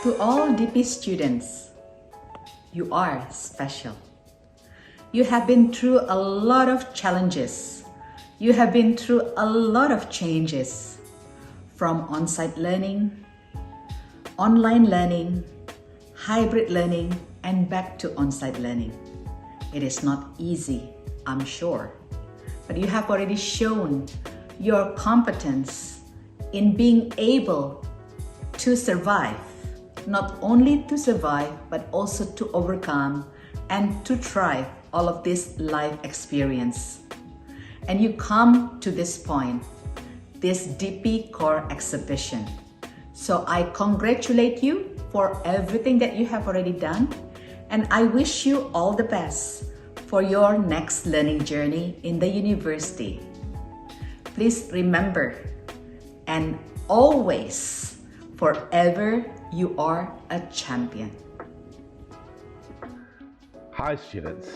To all DP students, you are special. You have been through a lot of challenges. You have been through a lot of changes, from on-site learning, online learning, hybrid learning, and back to on-site learning. It is not easy, I'm sure, but you have already shown your competence in being able to survive. Not only to survive, but also to overcome and to thrive all of this life experience. And you come to this point, this DP Core exhibition. So I congratulate you for everything that you have already done, and I wish you all the best for your next learning journey in the university. Please remember, and always, forever, you are a champion. Hi students.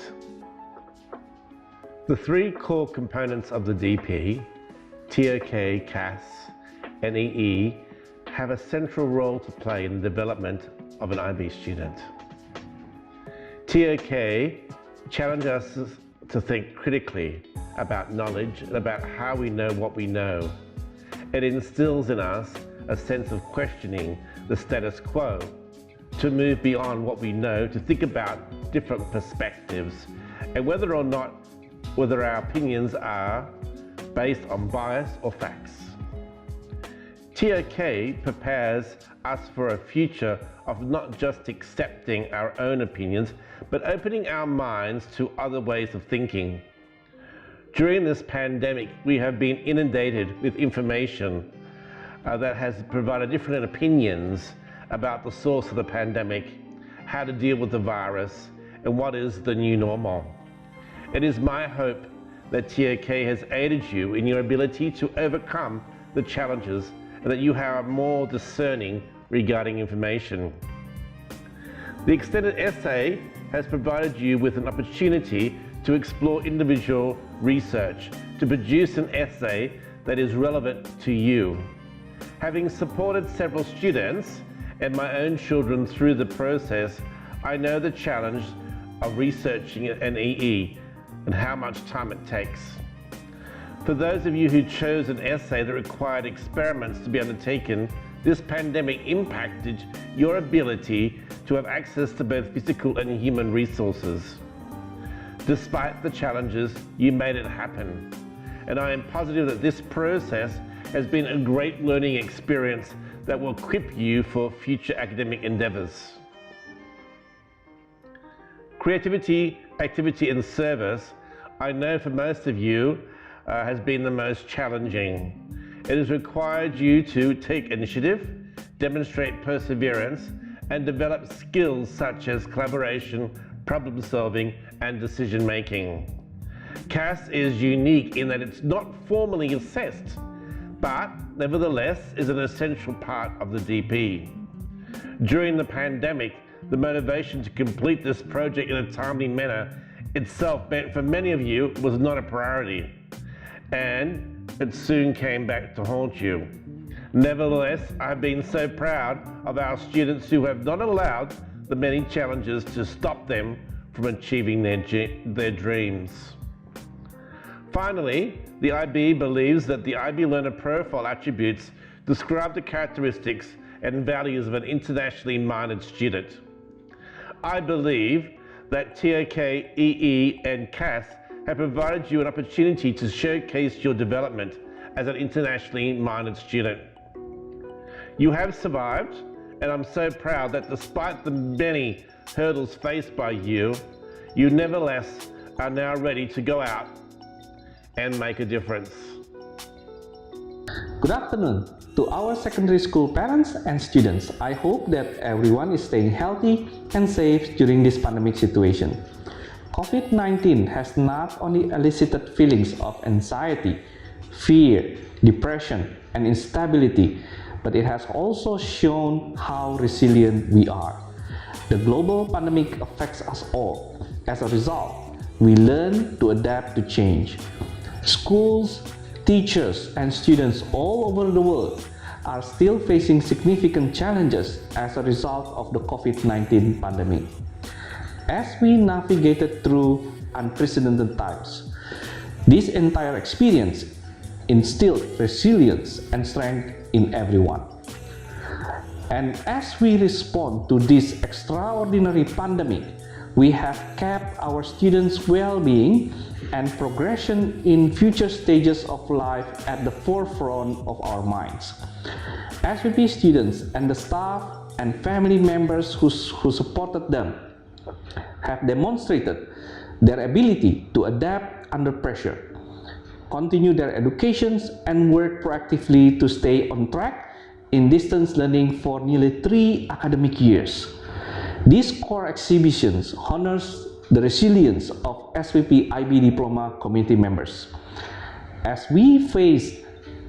The three core components of the DP, TOK, CAS, and EE, have a central role to play in the development of an IB student. TOK challenges us to think critically about knowledge and about how we know what we know. It instills in us a sense of questioning the status quo, to move beyond what we know, to think about different perspectives, and whether our opinions are based on bias or facts. TOK prepares us for a future of not just accepting our own opinions, but opening our minds to other ways of thinking. During this pandemic, we have been inundated with information that has provided different opinions about the source of the pandemic, how to deal with the virus, and what is the new normal. It is my hope that TOK has aided you in your ability to overcome the challenges and that you are more discerning regarding information. The extended essay has provided you with an opportunity to explore individual research, to produce an essay that is relevant to you. Having supported several students and my own children through the process, I know the challenge of researching an EE and how much time it takes. For those of you who chose an essay that required experiments to be undertaken, this pandemic impacted your ability to have access to both physical and human resources. Despite the challenges, you made it happen. And I am positive that this process has been a great learning experience that will equip you for future academic endeavors. Creativity, activity, and service, I know for most of you, has been the most challenging. It has required you to take initiative, demonstrate perseverance, and develop skills such as collaboration, problem solving, and decision making. CAS is unique in that it's not formally assessed, but nevertheless is an essential part of the DP. During the pandemic, the motivation to complete this project in a timely manner itself meant for many of you was not a priority, and it soon came back to haunt you. Nevertheless, I've been so proud of our students who have not allowed the many challenges to stop them from achieving their dreams. Finally, the IB believes that the IB Learner Profile attributes describe the characteristics and values of an internationally minded student. I believe that TOK, EE, and CAS have provided you an opportunity to showcase your development as an internationally minded student. You have survived, and I'm so proud that despite the many hurdles faced by you, you nevertheless are now ready to go out and make a difference. Good afternoon to our secondary school parents and students. I hope that everyone is staying healthy and safe during this pandemic situation. COVID-19 has not only elicited feelings of anxiety, fear, depression, and instability, but it has also shown how resilient we are. The global pandemic affects us all. As a result, we learn to adapt to change. Schools, teachers, and students all over the world are still facing significant challenges as a result of the COVID-19 pandemic. As we navigated through unprecedented times, this entire experience instilled resilience and strength in everyone. And as we respond to this extraordinary pandemic, we have kept our students' well-being and progression in future stages of life at the forefront of our minds. SVP students and the staff and family members who supported them have demonstrated their ability to adapt under pressure, continue their educations, and work proactively to stay on track in distance learning for nearly 3 academic years. This core exhibition honors the resilience of SVP IB Diploma community members. As we face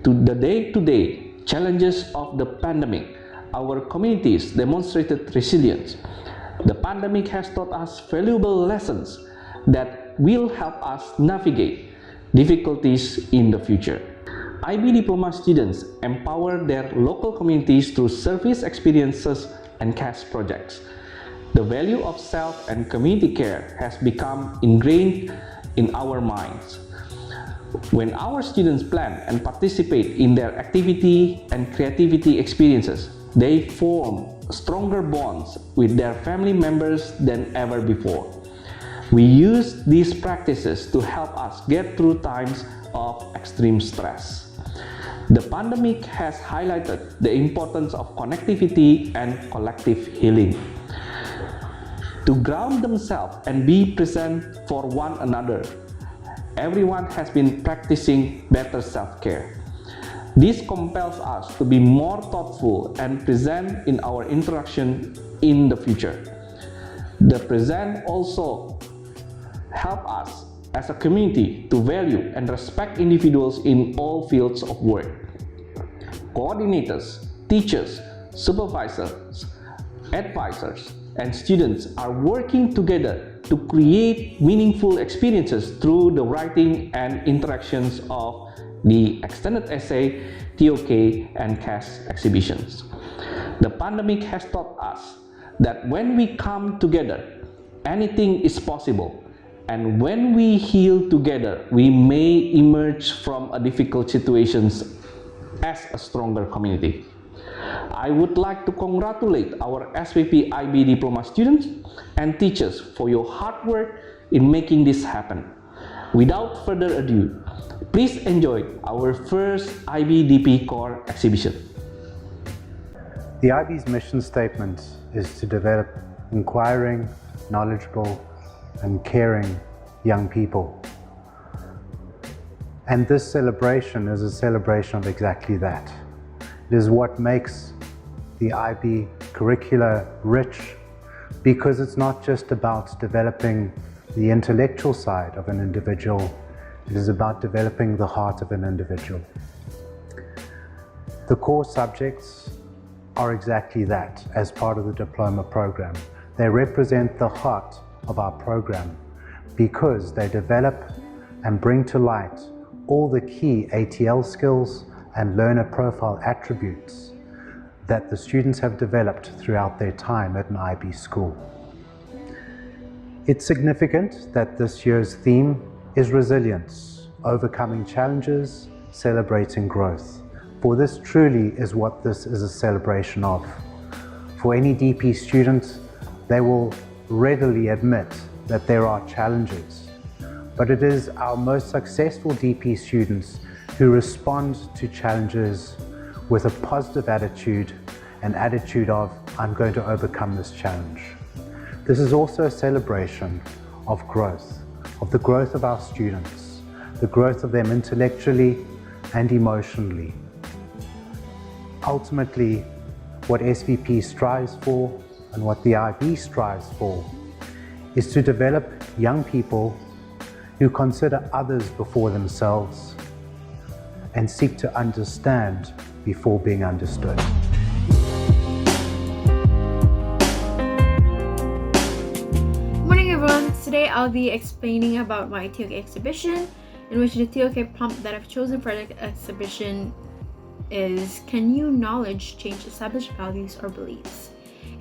the day-to-day challenges of the pandemic, our communities demonstrated resilience. The pandemic has taught us valuable lessons that will help us navigate difficulties in the future. IB Diploma students empower their local communities through service experiences and cash projects. The value of self and community care has become ingrained in our minds. When our students plan and participate in their activity and creativity experiences, they form stronger bonds with their family members than ever before. We use these practices to help us get through times of extreme stress. The pandemic has highlighted the importance of connectivity and collective healing. To ground themselves and be present for one another, everyone has been practicing better self-care. This compels us to be more thoughtful and present in our interaction in the future. The present also help us as a community to value and respect individuals in all fields of work. Coordinators, teachers, supervisors, advisors, and students are working together to create meaningful experiences through the writing and interactions of the extended essay, TOK, and CAS exhibitions. The pandemic has taught us that when we come together, anything is possible, and when we heal together, we may emerge from a difficult situations as a stronger community. I would like to congratulate our SVP IB Diploma students and teachers for your hard work in making this happen. Without further ado, please enjoy our first IB DP Core exhibition. The IB's mission statement is to develop inquiring, knowledgeable, and caring young people. And this celebration is a celebration of exactly that. It is what makes the IB curricula rich, because it's not just about developing the intellectual side of an individual, it is about developing the heart of an individual. The core subjects are exactly that as part of the diploma program. They represent the heart of our program because they develop and bring to light all the key ATL skills and learner profile attributes that the students have developed throughout their time at an IB school. It's significant that this year's theme is resilience, overcoming challenges, celebrating growth. For this truly is what this is a celebration of. For any DP student, they will readily admit that there are challenges, but it is our most successful DP students who respond to challenges with a positive attitude, an attitude of, I'm going to overcome this challenge. This is also a celebration of growth, of the growth of our students, the growth of them intellectually and emotionally. Ultimately, what SVP strives for and what the IB strives for is to develop young people who consider others before themselves and seek to understand before being understood. Morning everyone, today I'll be explaining about my TOK exhibition, in which the TOK prompt that I've chosen for the exhibition is, can new knowledge change established values or beliefs?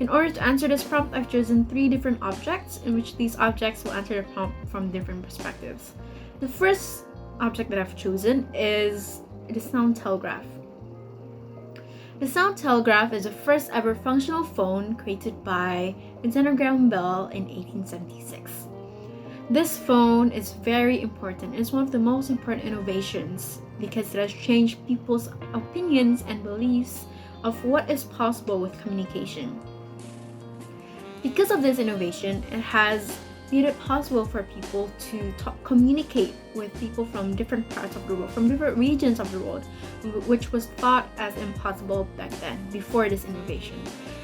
In order to answer this prompt, I've chosen 3 different objects in which these objects will answer the prompt from different perspectives. The first object that I've chosen is the sound telegraph. The sound telegraph is the first ever functional phone created by Alexander Graham Bell in 1876. This phone is very important. It's one of the most important innovations because it has changed people's opinions and beliefs of what is possible with communication. Because of this innovation, it has made it possible for people to communicate with people from different parts of the world, from different regions of the world, which was thought as impossible back then, before this innovation.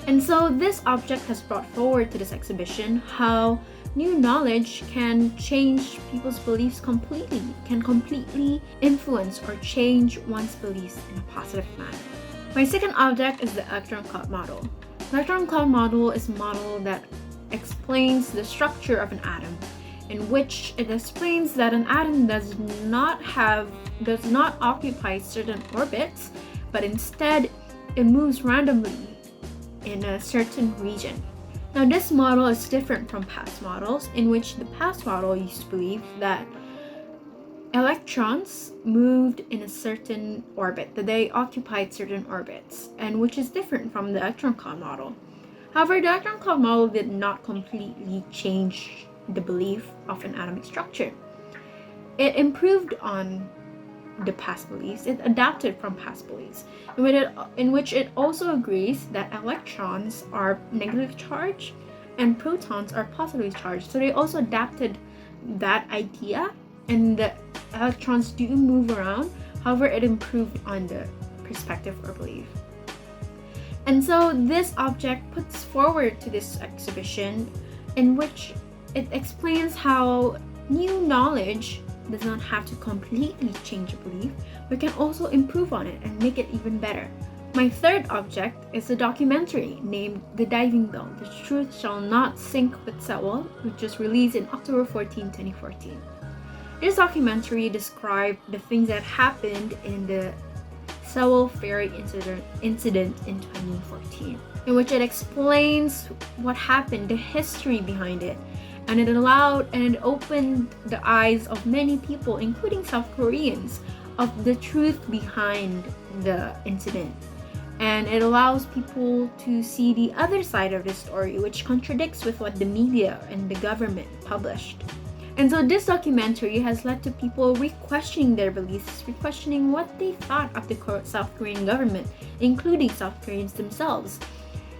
And so this object has brought forward to this exhibition how new knowledge can change people's beliefs completely, can completely influence or change one's beliefs in a positive manner. My second object is the electron cloud model. The electron cloud model is a model that explains the structure of an atom, in which it explains that an atom does not occupy certain orbits, but instead it moves randomly in a certain region. Now this model is different from past models, in which the past model used to believe that electrons moved in a certain orbit, that they occupied certain orbits, and which is different from the electron cloud model. However, the electron cloud model did not completely change the belief of an atomic structure. It improved on the past beliefs, it adapted from past beliefs, in which it also agrees that electrons are negative charged and protons are positively charged. So they also adapted that idea, and the electrons do move around. However, it improved on the perspective or belief. And so this object puts forward to this exhibition, in which it explains how new knowledge does not have to completely change a belief, but can also improve on it and make it even better. My third object is a documentary named The Diving Bell, The Truth Shall Not Sink with Sewell, which was released in October 14, 2014. This documentary described the things that happened in the Sewell Ferry incident in 2014, in which it explains what happened, the history behind it, and it opened the eyes of many people, including South Koreans, of the truth behind the incident. And it allows people to see the other side of the story, which contradicts with what the media and the government published. And so this documentary has led to people re-questioning their beliefs, re-questioning what they thought of the South Korean government, including South Koreans themselves.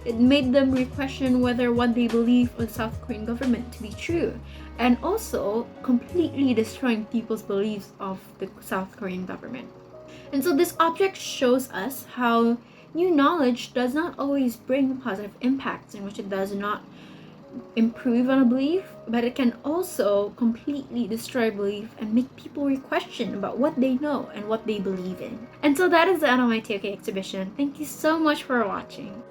It made them re-question whether what they believe of the South Korean government to be true, and also completely destroying people's beliefs of the South Korean government. And so this object shows us how new knowledge does not always bring positive impacts, in which it does not improve on a belief, but it can also completely destroy belief and make people re-question about what they know and what they believe in. And so that is the end of my TOK exhibition. Thank you so much for watching.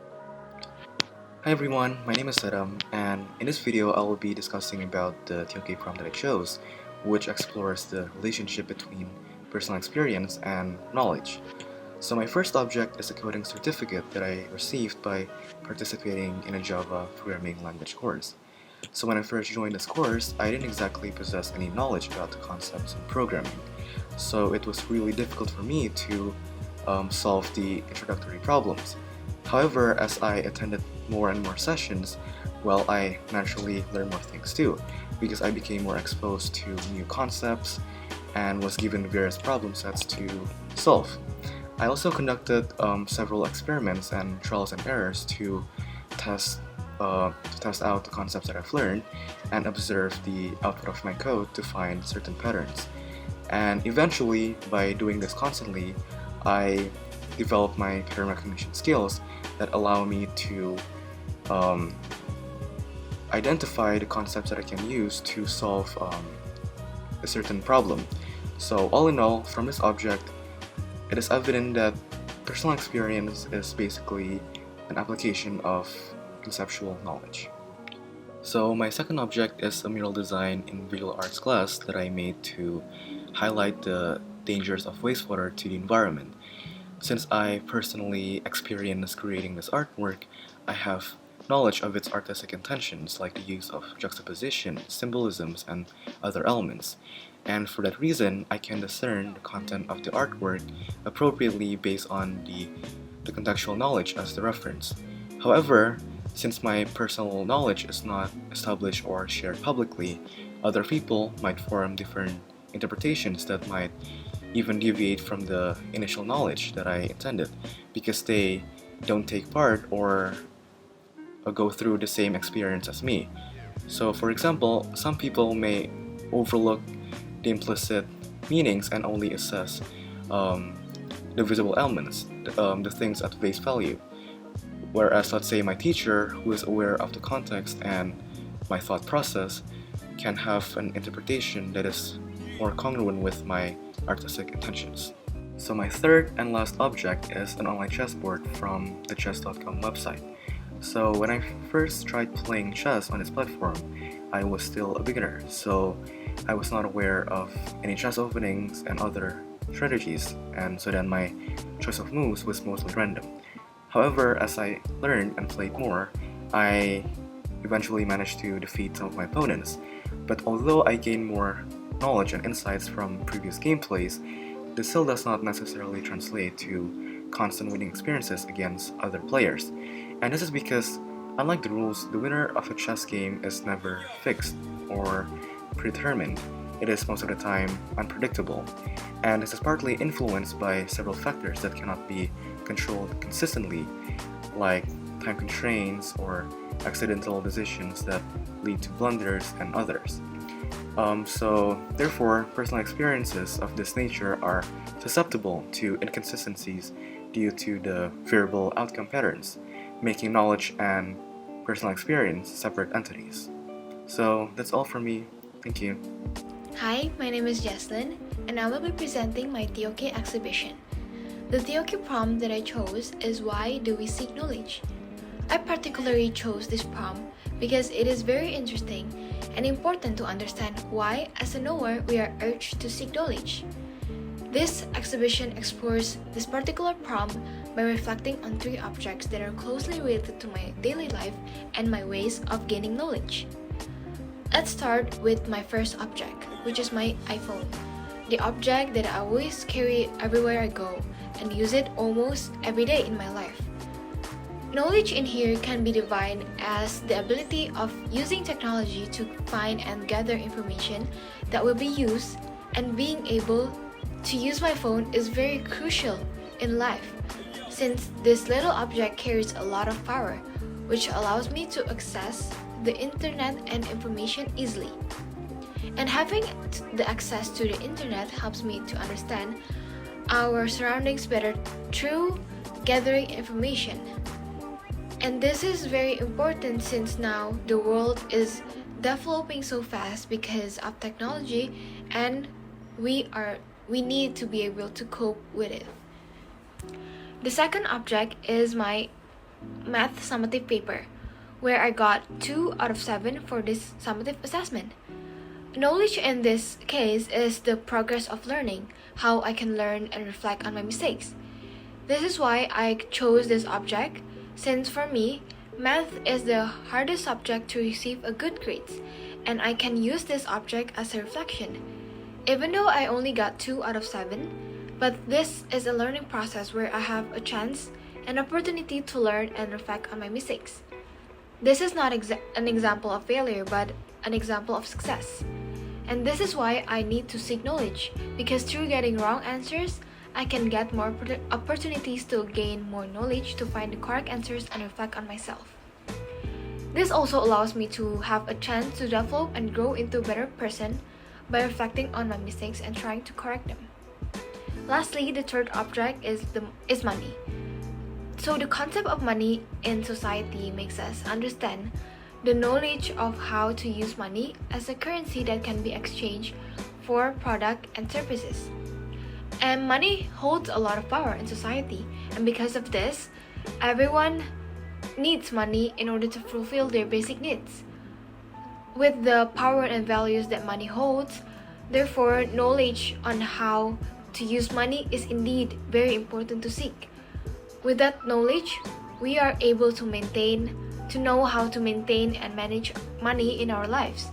Hi everyone, my name is Adam, and in this video I will be discussing about the TOK prompt that I chose, which explores the relationship between personal experience and knowledge. So my first object is a coding certificate that I received by participating in a Java programming language course. So when I first joined this course, I didn't exactly possess any knowledge about the concepts of programming. So it was really difficult for me to solve the introductory problems. However, as I attended more and more sessions, well, I naturally learned more things too, because I became more exposed to new concepts and was given various problem sets to solve. I also conducted several experiments and trials and errors to test out the concepts that I've learned and observe the output of my code to find certain patterns. And eventually, by doing this constantly, I developed my pattern recognition skills that allow me to identify the concepts that I can use to solve a certain problem. So all in all, from this object, it is evident that personal experience is basically an application of conceptual knowledge. So my second object is a mural design in visual arts class that I made to highlight the dangers of wastewater to the environment. Since I personally experienced creating this artwork, I have knowledge of its artistic intentions, like the use of juxtaposition, symbolisms, and other elements. And for that reason, I can discern the content of the artwork appropriately based on the contextual knowledge as the reference. However, since my personal knowledge is not established or shared publicly, other people might form different interpretations that might even deviate from the initial knowledge that I intended because they don't take part or go through the same experience as me. So, for example, some people may overlook the implicit meanings and only assess the visible elements, the things at face value. Whereas, let's say, my teacher, who is aware of the context and my thought process, can have an interpretation that is more congruent with my artistic intentions. So my third and last object is an online chessboard from the chess.com website. So when I first tried playing chess on this platform, I was still a beginner, so I was not aware of any chess openings and other strategies, and so then my choice of moves was mostly random. However, as I learned and played more, I eventually managed to defeat some of my opponents. But although I gained more knowledge and insights from previous gameplays, this still does not necessarily translate to constant winning experiences against other players. And this is because, unlike the rules, the winner of a chess game is never fixed or predetermined. It is most of the time unpredictable, and this is partly influenced by several factors that cannot be controlled consistently, like time constraints or accidental decisions that lead to blunders and others. So therefore, personal experiences of this nature are susceptible to inconsistencies due to the variable outcome patterns, making knowledge and personal experience separate entities. So that's all from me. Thank you. Hi, my name is Jesslyn, and I will be presenting my TOK exhibition. The TOK prompt that I chose is Why Do We Seek Knowledge? I particularly chose this prompt because it is very interesting and important to understand why, as a knower, we are urged to seek knowledge. This exhibition explores this particular prompt by reflecting on 3 objects that are closely related to my daily life and my ways of gaining knowledge. Let's start with my first object, which is my iPhone, the object that I always carry everywhere I go and use it almost every day in my life. Knowledge in here can be defined as the ability of using technology to find and gather information that will be used, and being able to use my phone is very crucial in life since this little object carries a lot of power, which allows me to access the internet and information easily. And having the access to the internet helps me to understand our surroundings better through gathering information. And this is very important since now the world is developing so fast because of technology, and we need to be able to cope with it. The second object is my math summative paper, where I got 2 out of 7 for this summative assessment. Knowledge in this case is the progress of learning, how I can learn and reflect on my mistakes. This is why I chose this object, since for me, math is the hardest subject to receive a good grades, and I can use this object as a reflection. Even though I only got 2 out of 7, but this is a learning process where I have a chance and opportunity to learn and reflect on my mistakes. This is not an example of failure, but an example of success. And this is why I need to seek knowledge, because through getting wrong answers, I can get more opportunities to gain more knowledge to find the correct answers and reflect on myself. This also allows me to have a chance to develop and grow into a better person by reflecting on my mistakes and trying to correct them. Lastly, the third object is money. So the concept of money in society makes us understand the knowledge of how to use money as a currency that can be exchanged for product and services. And money holds a lot of power in society, and because of this, everyone needs money in order to fulfill their basic needs. With the power and values that money holds, therefore, knowledge on how to use money is indeed very important to seek. With that knowledge, we are able to know how to maintain and manage money in our lives,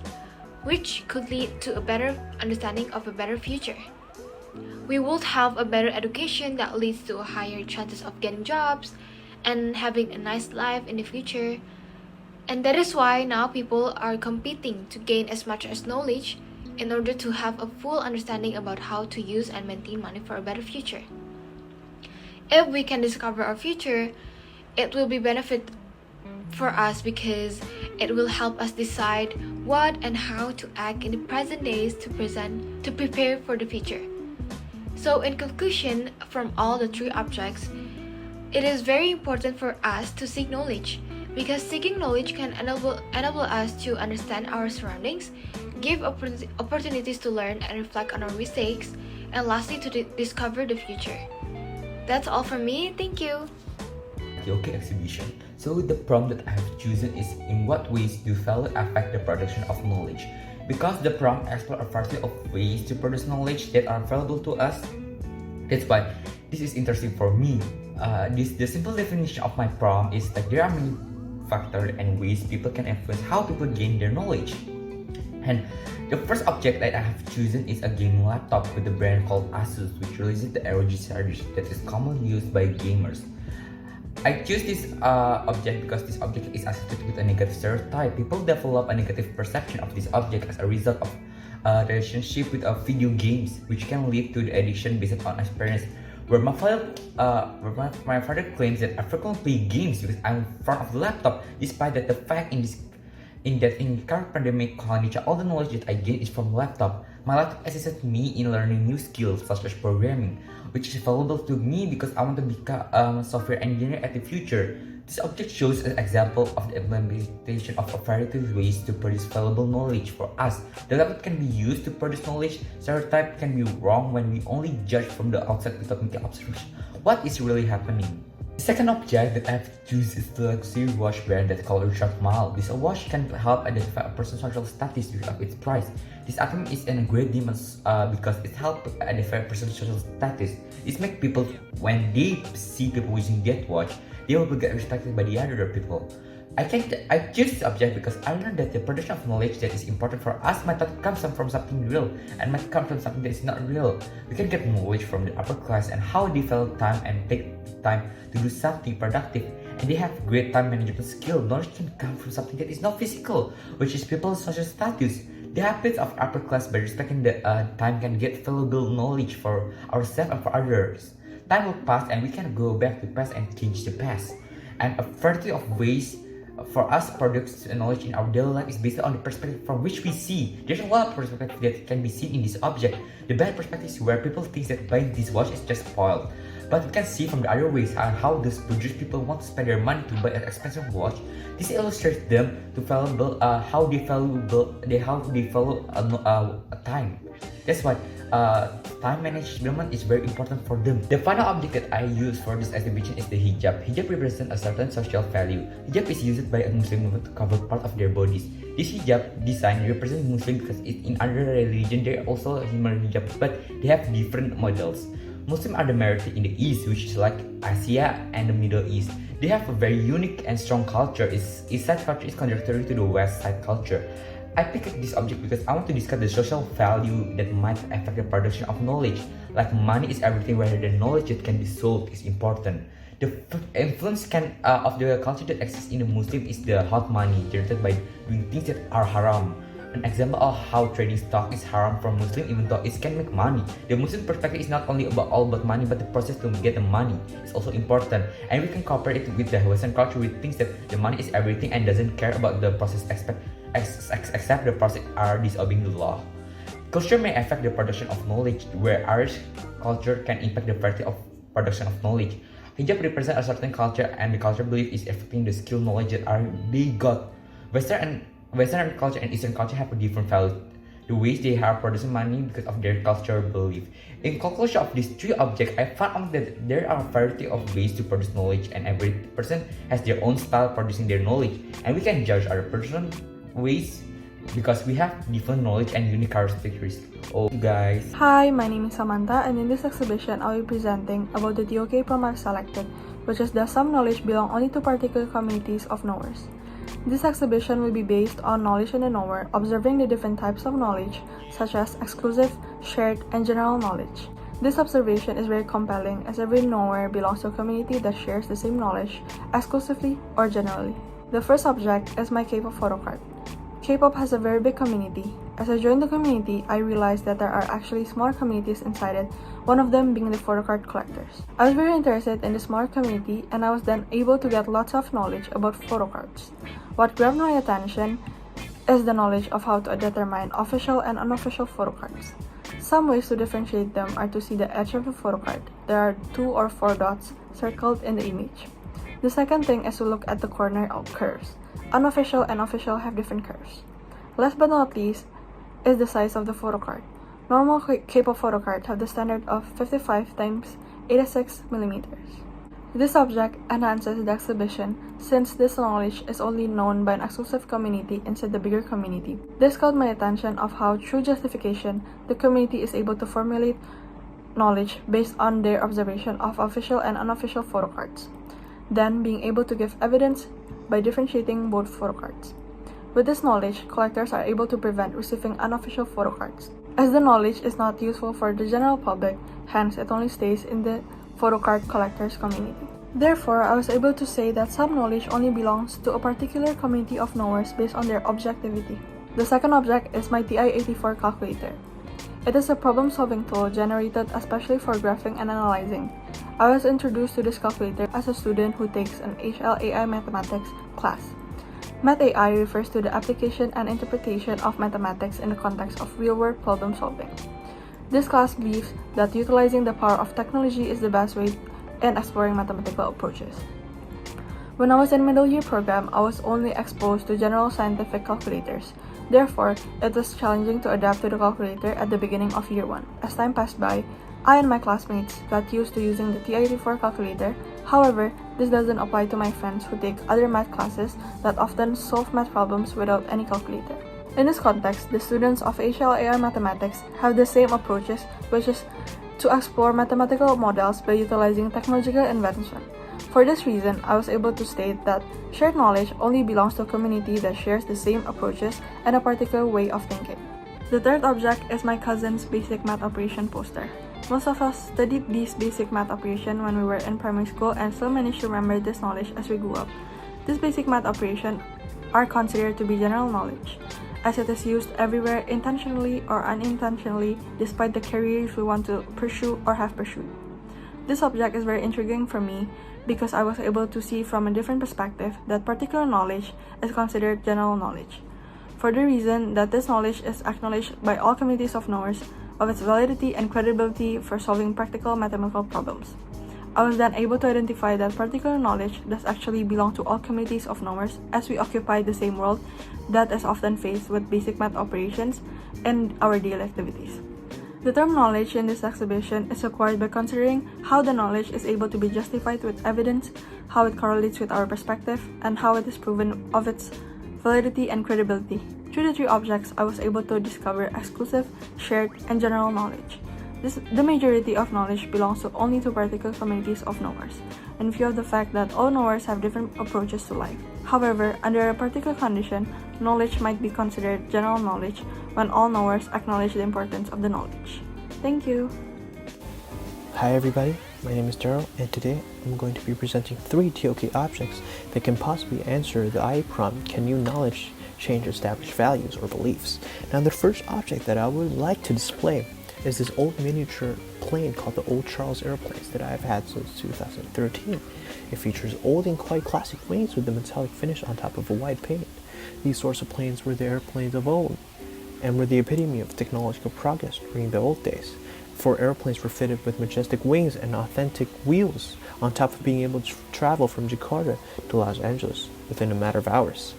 which could lead to a better understanding of a better future. We would have a better education that leads to a higher chances of getting jobs and having a nice life in the future. And that is why now people are competing to gain as much as knowledge in order to have a full understanding about how to use and maintain money for a better future. If we can discover our future, it will be benefit for us because it will help us decide what and how to act in the present days to prepare for the future. So in conclusion, from all the three objects, it is very important for us to seek knowledge because seeking knowledge can enable us to understand our surroundings, give opportunities to learn and reflect on our mistakes, and lastly to discover the future. That's all from me. Thank you. TOK exhibition. So the prompt that I have chosen is in what ways do value affect the production of knowledge? Because the prompt explores a variety of ways to produce knowledge that are available to us. That's why this is interesting for me. The simple definition of my prompt is that there are many factors and ways people can influence how people gain their knowledge. And the first object that I have chosen is a gaming laptop with a brand called Asus, which releases the ROG series that is commonly used by gamers. I choose this object because this object is associated with a negative stereotype. People develop a negative perception of this object as a result of a relationship with video games, which can lead to the addiction based on experience. Where my father claims that I frequently play games because I'm in front of the laptop, despite that the fact in current pandemic condition, all the knowledge that I gain is from laptop. My laptop assisted me in learning new skills such as programming, which is valuable to me because I want to become a software engineer at the future. This object shows an example of the implementation of a variety of ways to produce valuable knowledge for us. The laptop can be used to produce knowledge. Stereotype can be wrong when we only judge from the outside without making observation. What is really happening? The second object that I have chosen is the luxury watch brand that's called Richard Mille. This watch can help identify a person's social status because of its price. This item is in a great demand because it helps identify a person's social status. This makes people, when they see people using that watch, they will get respected by the other people. I choose this object because I learned that the production of knowledge that is important for us might not come from something real and might come from something that is not real. We can get knowledge from the upper class and how they value time and take time to do something productive, and they have great time management skill. Knowledge can come from something that is not physical, which is people's social status. The habits of upper class by respecting the time can get valuable knowledge for ourselves and for others. Time will pass and we can go back to the past and change the past. And a variety of ways for us produce knowledge in our daily life is based on the perspective from which we see. There's a lot of perspective that can be seen in this object. The bad perspective is where people think that buying this watch is just spoiled. But we can see from the other ways how these produce people want to spend their money to buy an expensive watch. This illustrates them to valuable how they value time. That's why time management is very important for them. The final object that I use for this exhibition is the hijab. Hijab represents a certain social value. Hijab is used by a Muslim woman to cover part of their bodies. This hijab design represents Muslim because in other religion there are also similar hijab, but they have different models. Muslims are the majority in the East, which is like Asia and the Middle East. They have a very unique and strong culture. East side culture is contrary to the West side culture. I picked this object because I want to discuss the social value that might affect the production of knowledge. Like money is everything, whether the knowledge that can be sold is important. The influence of the culture that exists in the Muslim is the hot money generated by doing things that are haram. An example of how trading stock is haram for Muslim, even though it can make money. The Muslim perspective is not only all about money, but the process to get the money is also important. And we can compare it with the Western culture, which thinks that the money is everything and doesn't care about the process except the process are disobeying the law. Culture may affect the production of knowledge, where Irish culture can impact the variety of production of knowledge. Hijab represents a certain culture, and the culture belief is affecting the skill knowledge that they got. Western culture and Eastern culture have a different value. The ways they have producing money because of their cultural belief. In conclusion of these three objects, I found out that there are a variety of ways to produce knowledge, and every person has their own style producing their knowledge. And we can judge other person's ways because we have different knowledge and unique characteristics. Oh, guys. Hi, my name is Samantha, and in this exhibition, I'll be presenting about the TOK prom I've selected, which is that some knowledge belong only to particular communities of knowers. This exhibition will be based on knowledge in the knower, observing the different types of knowledge, such as exclusive, shared, and general knowledge. This observation is very compelling as every knower belongs to a community that shares the same knowledge, exclusively or generally. The first object is my K-pop photo card. K-pop has a very big community. As I joined the community, I realized that there are actually smaller communities inside it, one of them being the photo card collectors. I was very interested in the smaller community, and I was then able to get lots of knowledge about photo cards. What grabbed my attention is the knowledge of how to determine official and unofficial photo cards. Some ways to differentiate them are to see the edge of the photo card. There are 2 or 4 dots circled in the image. The second thing is to look at the corner of curves. Unofficial and official have different curves. Last but not least is the size of the photo card. Normal K-pop photo cards have the standard of 55 x 86 mm. This object enhances the exhibition since this knowledge is only known by an exclusive community inside the bigger community. This caught my attention of how through justification the community is able to formulate knowledge based on their observation of official and unofficial photo cards, then being able to give evidence by differentiating both photo cards. With this knowledge, collectors are able to prevent receiving unofficial photo cards. As the knowledge is not useful for the general public, hence it only stays in the photo card collectors community. Therefore, I was able to say that some knowledge only belongs to a particular community of knowers based on their objectivity. The second object is my TI-84 calculator. It is a problem-solving tool generated especially for graphing and analyzing. I was introduced to this calculator as a student who takes an HLAI Mathematics class. Math AI refers to the application and interpretation of mathematics in the context of real-world problem solving. This class believes that utilizing the power of technology is the best way in exploring mathematical approaches. When I was in middle year program, I was only exposed to general scientific calculators. Therefore, it was challenging to adapt to the calculator at the beginning of year 1. As time passed by, I and my classmates got used to using the TI-84 calculator. However, this doesn't apply to my friends who take other math classes that often solve math problems without any calculator. In this context, the students of HLAI Mathematics have the same approaches, which is to explore mathematical models by utilizing technological invention. For this reason, I was able to state that shared knowledge only belongs to a community that shares the same approaches and a particular way of thinking. The third object is my cousin's basic math operation poster. Most of us studied these basic math operation when we were in primary school and still managed to remember this knowledge as we grew up. These basic math operations are considered to be general knowledge, as it is used everywhere intentionally or unintentionally despite the careers we want to pursue or have pursued. This object is very intriguing for me because I was able to see from a different perspective that particular knowledge is considered general knowledge, for the reason that this knowledge is acknowledged by all communities of knowers of its validity and credibility for solving practical mathematical problems. I was then able to identify that particular knowledge does actually belong to all communities of knowers, as we occupy the same world that is often faced with basic math operations in our daily activities. The term knowledge in this exhibition is acquired by considering how the knowledge is able to be justified with evidence, how it correlates with our perspective, and how it is proven of its validity and credibility. Through the 3 objects, I was able to discover exclusive, shared, and general knowledge. The majority of knowledge belongs only to particular communities of knowers, in view of the fact that all knowers have different approaches to life. However, under a particular condition, knowledge might be considered general knowledge when all knowers acknowledge the importance of the knowledge. Thank you! Hi everybody, my name is Daryl, and today I'm going to be presenting 3 TOK objects that can possibly answer the IA prompt, can new knowledge change established values or beliefs? Now the first object that I would like to display is this old miniature plane called the Old Charles airplanes that I've had since 2013. It features old and quite classic wings with the metallic finish on top of a white paint. These sorts of planes were the airplanes of old and were the epitome of technological progress during the old days. 4 airplanes were fitted with majestic wings and authentic wheels, on top of being able to travel from Jakarta to Los Angeles within a matter of hours.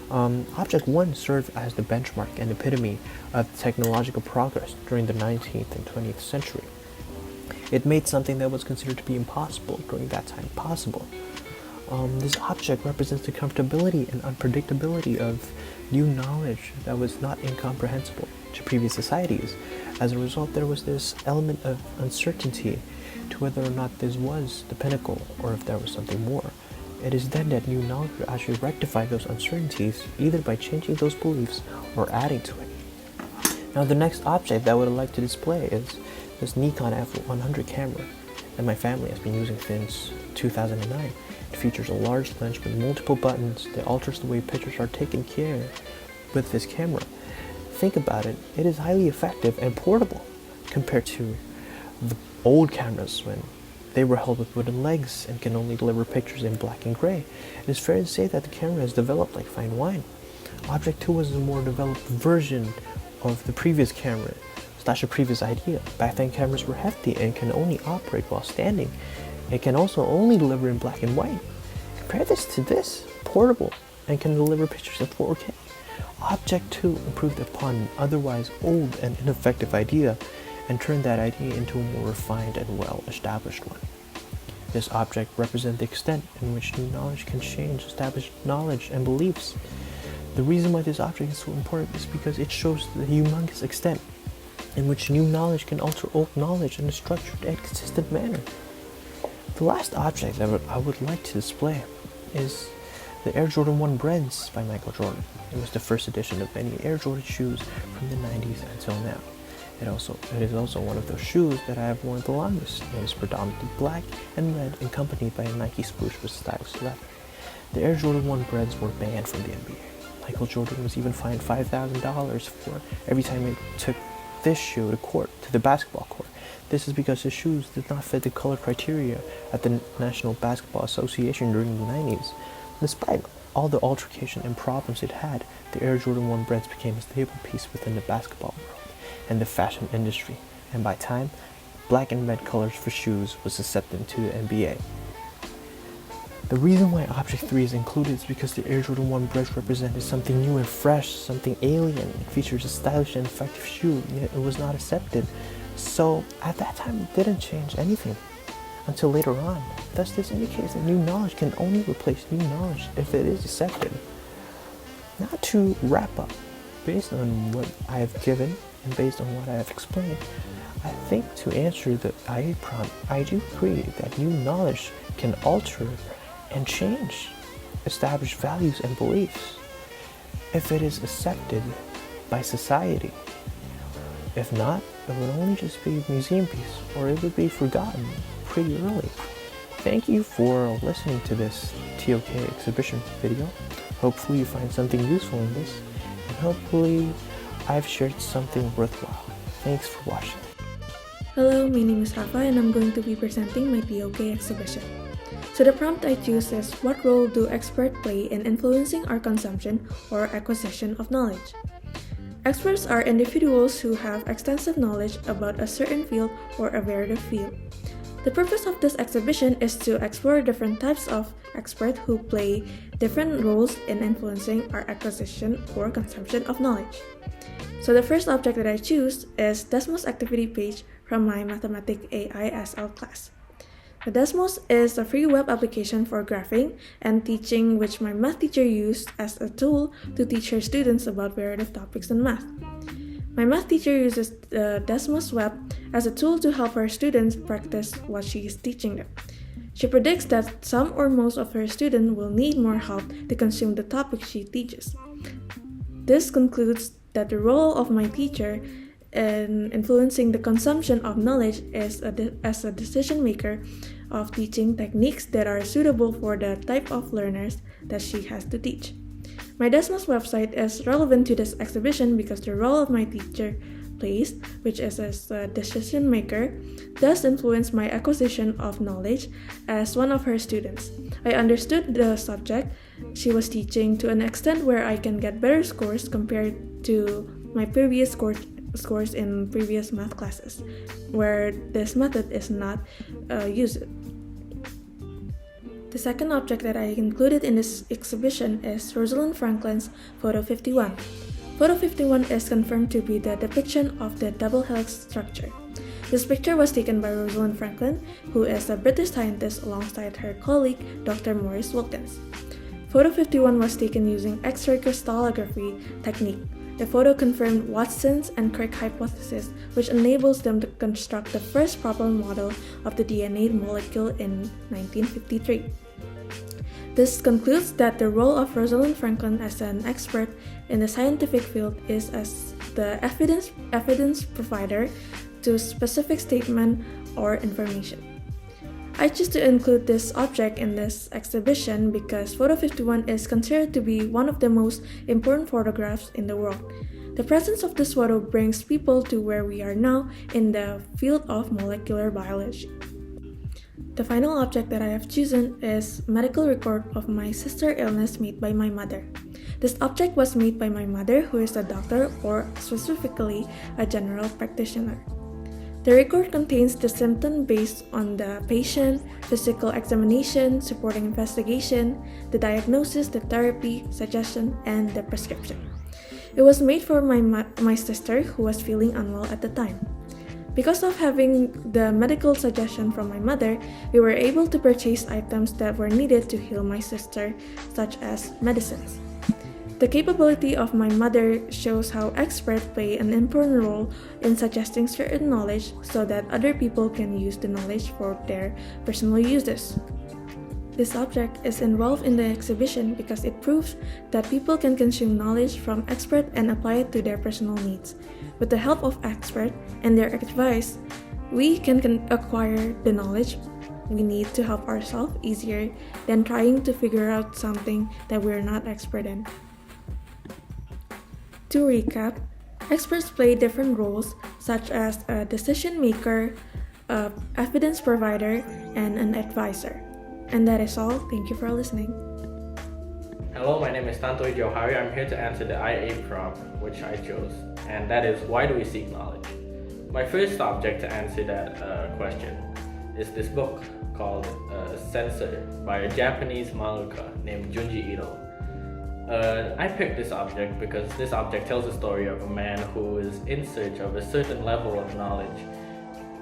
Object 1 served as the benchmark and epitome of technological progress during the 19th and 20th century. It made something that was considered to be impossible during that time possible. This object represents the comfortability and unpredictability of new knowledge that was not incomprehensible to previous societies. As a result, there was this element of uncertainty to whether or not this was the pinnacle or if there was something more. It is then that new knowledge will actually rectify those uncertainties either by changing those beliefs or adding to it. Now, the next object that I would like to display is this Nikon F100 camera that my family has been using since 2009. It features a large lens with multiple buttons that alters the way pictures are taken care with this camera. Think about it, it is highly effective and portable compared to the old cameras when they were held with wooden legs and can only deliver pictures in black and gray. It is fair to say that the camera has developed like fine wine. Object 2 was a more developed version of the previous camera / a previous idea. Back then cameras were hefty and can only operate while standing. It can also only deliver in black and white. Compare this to this, portable, and can deliver pictures in 4K. Object 2 improved upon an otherwise old and ineffective idea and turned that idea into a more refined and well-established one. This object represents the extent in which new knowledge can change established knowledge and beliefs. The reason why this object is so important is because it shows the humongous extent in which new knowledge can alter old knowledge in a structured and consistent manner. The last object that I would like to display is the Air Jordan 1 Breads by Michael Jordan. It was the first edition of many Air Jordan shoes from the 90s until now. It is also one of those shoes that I have worn the longest. It is predominantly black and red, accompanied by a Nike swoosh with stylish leather. The Air Jordan 1 Breads were banned from the NBA. Michael Jordan was even fined $5,000 for every time he took this shoe to the basketball court. This is because his shoes did not fit the color criteria at the National Basketball Association during the 90s. Despite all the altercation and problems it had, the Air Jordan 1 Breads became a staple piece within the basketball world and the fashion industry, and by time, black and red colors for shoes was accepted into the NBA. The reason why Object 3 is included is because the Air Jordan 1 Breads represented something new and fresh, something alien. It features a stylish and effective shoe, yet it was not accepted. So at that time, it didn't change anything until later on. Thus, this indicates that new knowledge can only replace new knowledge if it is accepted. Now to wrap up, based on what I have given and based on what I have explained, I think to answer the IA prompt, I do agree that new knowledge can alter and change established values and beliefs if it is accepted by society. If not, it would only just be a museum piece, or it would be forgotten pretty early. Thank you for listening to this TOK exhibition video. Hopefully you find something useful in this, and hopefully I've shared something worthwhile. Thanks for watching. Hello, my name is Rafa and I'm going to be presenting my TOK exhibition. So the prompt I choose is, what role do experts play in influencing our consumption or acquisition of knowledge? Experts are individuals who have extensive knowledge about a certain field or a varied field. The purpose of this exhibition is to explore different types of experts who play different roles in influencing our acquisition or consumption of knowledge. So the first object that I choose is Desmos activity page from my Mathematics AISL class. The Desmos is a free web application for graphing and teaching, which my math teacher used as a tool to teach her students about various topics in math. My math teacher uses the Desmos web as a tool to help her students practice what she is teaching them. She predicts that some or most of her students will need more help to consume the topic she teaches. This concludes that the role of my teacher in influencing the consumption of knowledge is as a decision maker of teaching techniques that are suitable for the type of learners that she has to teach. My Desmos website is relevant to this exhibition because the role of my teacher plays, which is as a decision maker, does influence my acquisition of knowledge as one of her students. I understood the subject she was teaching to an extent where I can get better scores compared to my previous scores in previous math classes, where this method is not used. The second object that I included in this exhibition is Rosalind Franklin's Photo 51. Photo 51 is confirmed to be the depiction of the double helix structure. This picture was taken by Rosalind Franklin, who is a British scientist alongside her colleague Dr. Maurice Wilkins. Photo 51 was taken using X-ray crystallography technique. The photo confirmed Watson's and Crick hypothesis, which enables them to construct the first proper model of the DNA molecule in 1953. This concludes that the role of Rosalind Franklin as an expert in the scientific field is as the evidence provider to specific statement or information. I choose to include this object in this exhibition because Photo 51 is considered to be one of the most important photographs in the world. The presence of this photo brings people to where we are now in the field of molecular biology. The final object that I have chosen is medical record of my sister's illness made by my mother. This object was made by my mother, who is a doctor or specifically a general practitioner. The record contains the symptom based on the patient, physical examination, supporting investigation, the diagnosis, the therapy, suggestion, and the prescription. It was made for my sister who was feeling unwell at the time. Because of having the medical suggestion from my mother, we were able to purchase items that were needed to heal my sister, such as medicines. The capability of my mother shows how experts play an important role in suggesting certain knowledge so that other people can use the knowledge for their personal uses. This object is involved in the exhibition because it proves that people can consume knowledge from experts and apply it to their personal needs. With the help of experts and their advice, we can acquire the knowledge we need to help ourselves easier than trying to figure out something that we're not expert in. To recap, experts play different roles such as a decision maker, an evidence provider, and an advisor. And that is all. Thank you for listening. Hello, my name is Tantoy Johari. I'm here to answer the IA prompt which I chose, and that is, why do we seek knowledge? My first object to answer that question is this book called Censor by a Japanese mangaka named Junji Ito. I picked this object because this object tells the story of a man who is in search of a certain level of knowledge,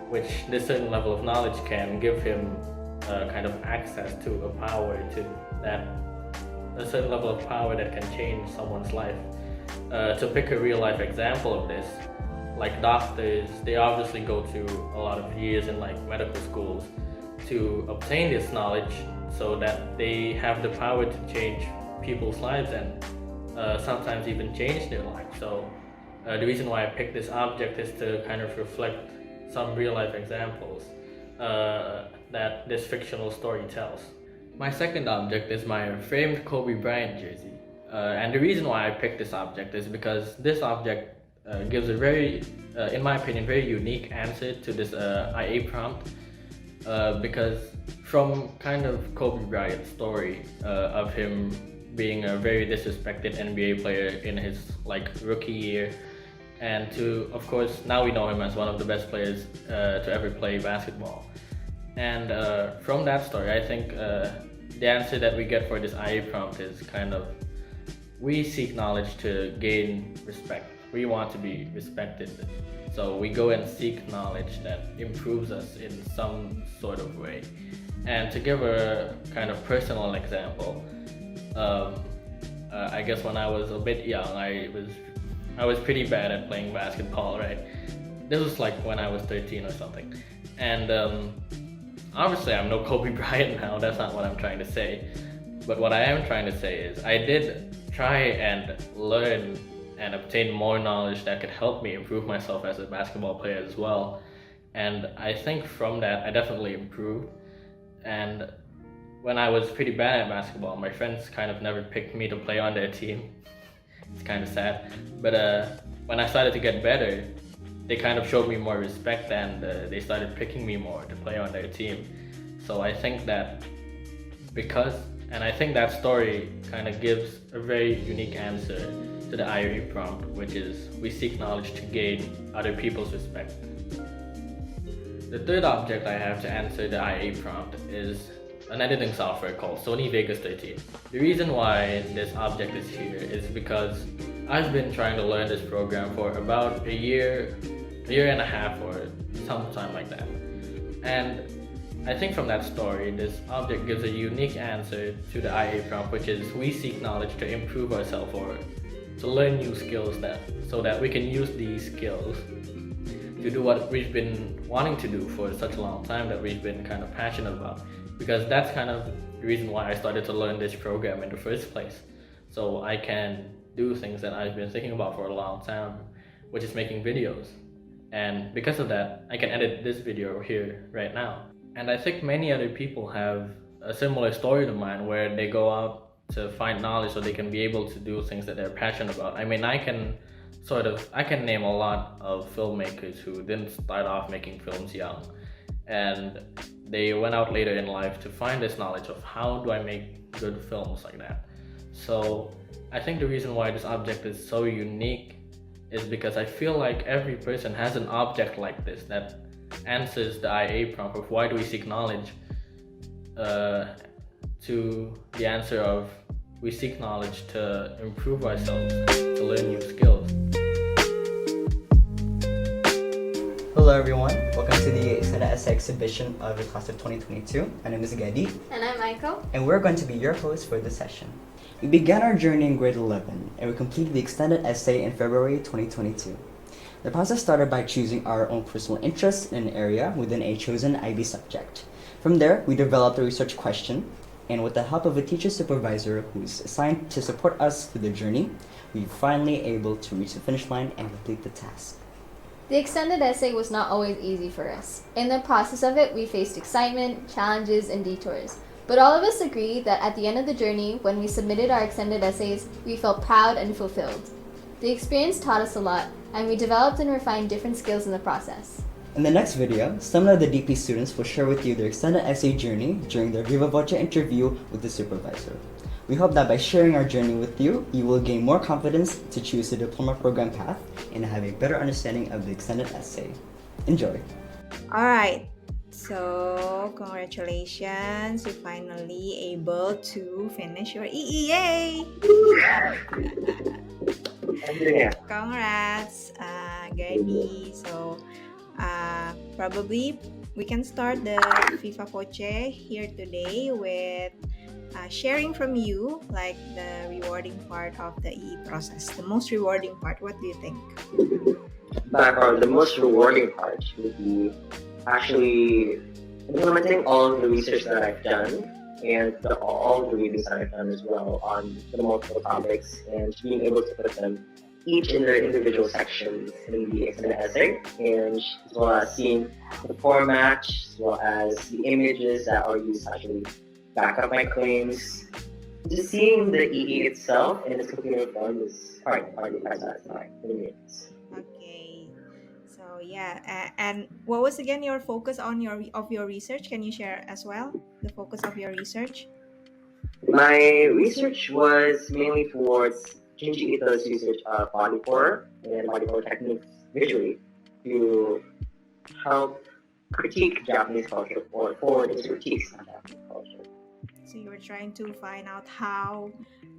which this certain level of knowledge can give him kind of access to a certain level of power that can change someone's life. To pick a real life example of this, like doctors, they obviously go through a lot of years in like medical schools to obtain this knowledge so that they have the power to change people's lives and sometimes even change their lives. So the reason why I picked this object is to kind of reflect some real life examples that this fictional story tells. My second object is my framed Kobe Bryant jersey. And the reason why I picked this object is because this object gives a very, in my opinion, very unique answer to this IA prompt. Because from kind of Kobe Bryant's story of him being a very disrespected NBA player in his like rookie year, and to, of course, now we know him as one of the best players to ever play basketball. And from that story, I think the answer that we get for this IA prompt is kind of, we seek knowledge to gain respect. We want to be respected. So we go and seek knowledge that improves us in some sort of way. And to give a kind of personal example, I guess when I was a bit young, I was pretty bad at playing basketball, right? This was like when I was 13 or something. And obviously I'm no Kobe Bryant now, that's not what I'm trying to say. But what I am trying to say is I did try and learn and obtain more knowledge that could help me improve myself as a basketball player as well. And I think from that I definitely improved. And when I was pretty bad at basketball, my friends kind of never picked me to play on their team. It's kind of sad. But when I started to get better, they kind of showed me more respect and they started picking me more to play on their team. So I think that I think that story kind of gives a very unique answer to the IA prompt, which is, we seek knowledge to gain other people's respect. The third object I have to answer the IA prompt is an editing software called Sony Vegas 13. The reason why this object is here is because I've been trying to learn this program for about a year a year and a half or sometime like that. And I think from that story, this object gives a unique answer to the IA prompt, which is we seek knowledge to improve ourselves or to learn new skills so that we can use these skills to do what we've been wanting to do for such a long time, that we've been kind of passionate about. Because that's kind of the reason why I started to learn this program in the first place. So I can do things that I've been thinking about for a long time, which is making videos. And because of that, I can edit this video here right now. And I think many other people have a similar story to mine, where they go out to find knowledge so they can be able to do things that they're passionate about. I mean, I can name a lot of filmmakers who didn't start off making films young, and they went out later in life to find this knowledge of how do I make good films like that. So I think the reason why this object is so unique is because I feel like every person has an object like this that answers the IA prompt of why do we seek knowledge, to the answer of we seek knowledge to improve ourselves, to learn new skills. Hello everyone, welcome to the Extended Essay Exhibition of the class of 2022. My name is Gedi. And I'm Aiko. And we're going to be your hosts for this session. We began our journey in grade 11 and we completed the extended essay in February 2022. The process started by choosing our own personal interests in an area within a chosen IB subject. From there, we developed a research question, and with the help of a teacher supervisor who is assigned to support us through the journey, we were finally able to reach the finish line and complete the task. The extended essay was not always easy for us. In the process of it, we faced excitement, challenges, and detours. But all of us agreed that at the end of the journey, when we submitted our extended essays, we felt proud and fulfilled. The experience taught us a lot, and we developed and refined different skills in the process. In the next video, some of the DP students will share with you their extended essay journey during their Viva Voce interview with the supervisor. We hope that by sharing our journey with you, you will gain more confidence to choose the diploma program path and have a better understanding of the extended essay. Enjoy! Alright, so congratulations, you're finally able to finish your EEA! Congrats, Gadi. So probably we can start the Viva Voce here today with sharing from you like the rewarding part of the EE process, the most rewarding part. What do you think? By far, the most rewarding part would be actually implementing all of the research that I've done and all of the readings that I've done as well on the multiple topics, and being able to put them each in their individual sections in the extended essay, and as well as seeing the format, as well as the images that are used to actually back up my claims. Just seeing the EE itself in its computer form is quite satisfying for me. Okay, so yeah, and what was again your focus on your research? Can you share as well the focus of your research? My research was mainly towards Junji Ito's usage of body horror and body horror techniques visually to help critique Japanese culture or forward its critiques on Japanese culture. So you were trying to find out how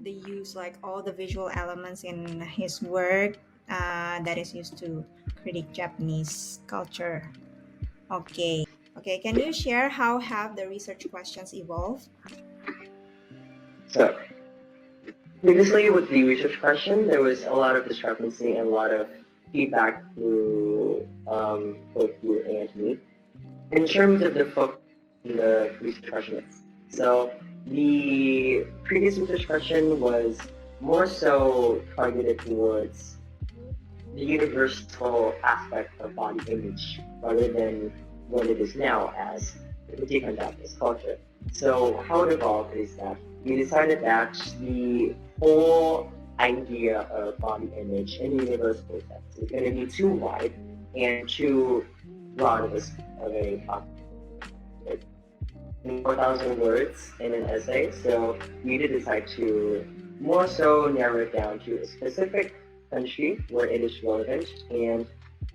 they use like all the visual elements in his work that is used to critique Japanese culture. Okay, can you share how have the research questions evolved? So, previously with the research question, there was a lot of discrepancy and a lot of feedback through both you and me in terms of the focus in the research question. So the previous research question was more so targeted towards the universal aspect of body image rather than what it is now as the critique on Japanese culture. So how it evolved is that we decided that the whole idea of body image in the universal sense is going to be too wide and too broad of a topic. 4,000 words in an essay, so we did decide to more so narrow it down to a specific country where it is relevant and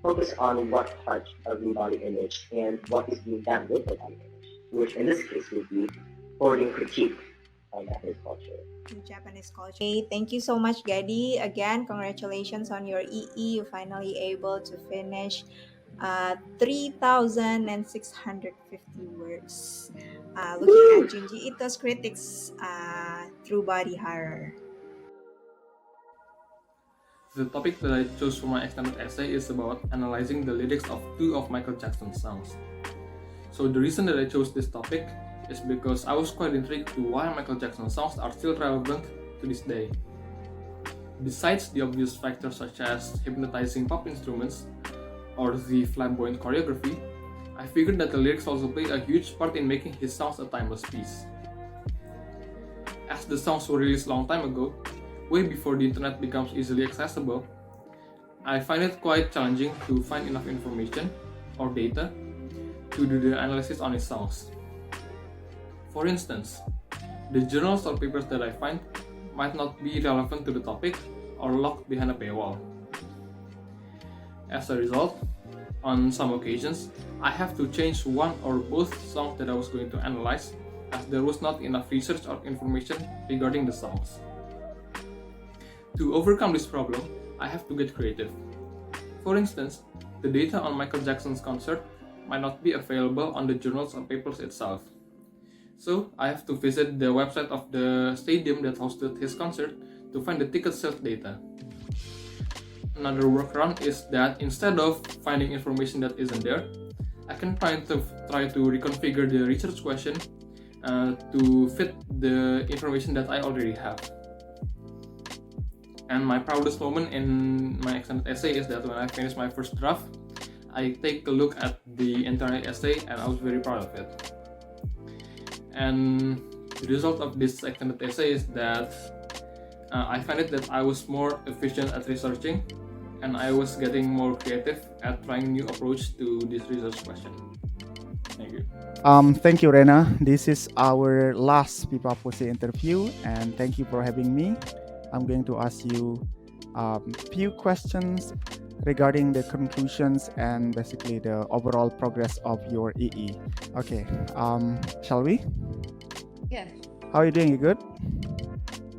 focus on what part of the body image and what is being done with the body image, which in this case would be forwarding critique Japanese culture. To Japanese culture. Okay, thank you so much, Gadi. Again, congratulations on your EE. You're finally able to finish 3,650 words. Looking at Junji Ito's critics through body horror. The topic that I chose for my extended essay is about analyzing the lyrics of two of Michael Jackson's songs. So the reason that I chose this topic is because I was quite intrigued to why Michael Jackson's songs are still relevant to this day. Besides the obvious factors such as hypnotizing pop instruments or the flamboyant choreography, I figured that the lyrics also play a huge part in making his songs a timeless piece. As the songs were released a long time ago, way before the internet becomes easily accessible, I find it quite challenging to find enough information or data to do the analysis on his songs. For instance, the journals or papers that I find might not be relevant to the topic or locked behind a paywall. As a result, on some occasions, I have to change one or both songs that I was going to analyze as there was not enough research or information regarding the songs. To overcome this problem, I have to get creative. For instance, the data on Michael Jackson's concert might not be available on the journals or papers itself. So I have to visit the website of the stadium that hosted his concert to find the ticket sales data. Another workaround is that instead of finding information that isn't there, I can try to reconfigure the research question to fit the information that I already have. And my proudest moment in my extended essay is that when I finished my first draft, I take a look at the entire essay and I was very proud of it. And the result of this extended essay is that I find it that I was more efficient at researching and I was getting more creative at trying new approach to this research question. Thank you. Thank you, Rena. This is our last Pipa Pose interview and thank you for having me. I'm going to ask you a few questions regarding the conclusions and basically the overall progress of your EE. Okay, shall we? Yeah. How are you doing? You good?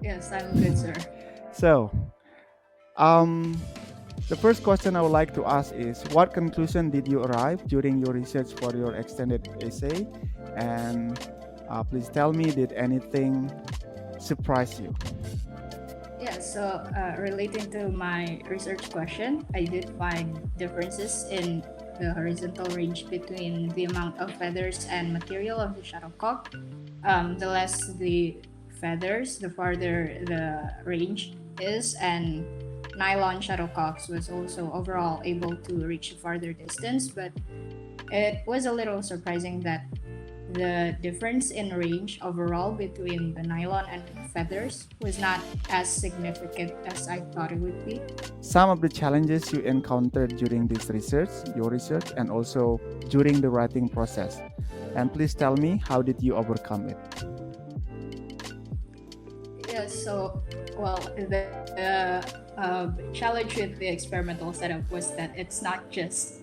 Yes, I'm good, sir. So, the first question I would like to ask is, what conclusion did you arrive during your research for your extended essay? And please tell me, did anything surprise you? Yeah, so relating to my research question, I did find differences in the horizontal range between the amount of feathers and material of the shuttlecock. The less the feathers, the farther the range is, and nylon shuttlecocks was also overall able to reach a farther distance, but it was a little surprising that the difference in range overall between the nylon and feathers was not as significant as I thought it would be. Some of the challenges you encountered during this research, your research, and also during the writing process. And please tell me, how did you overcome it? Yeah, so, well, the challenge with the experimental setup was that it's not just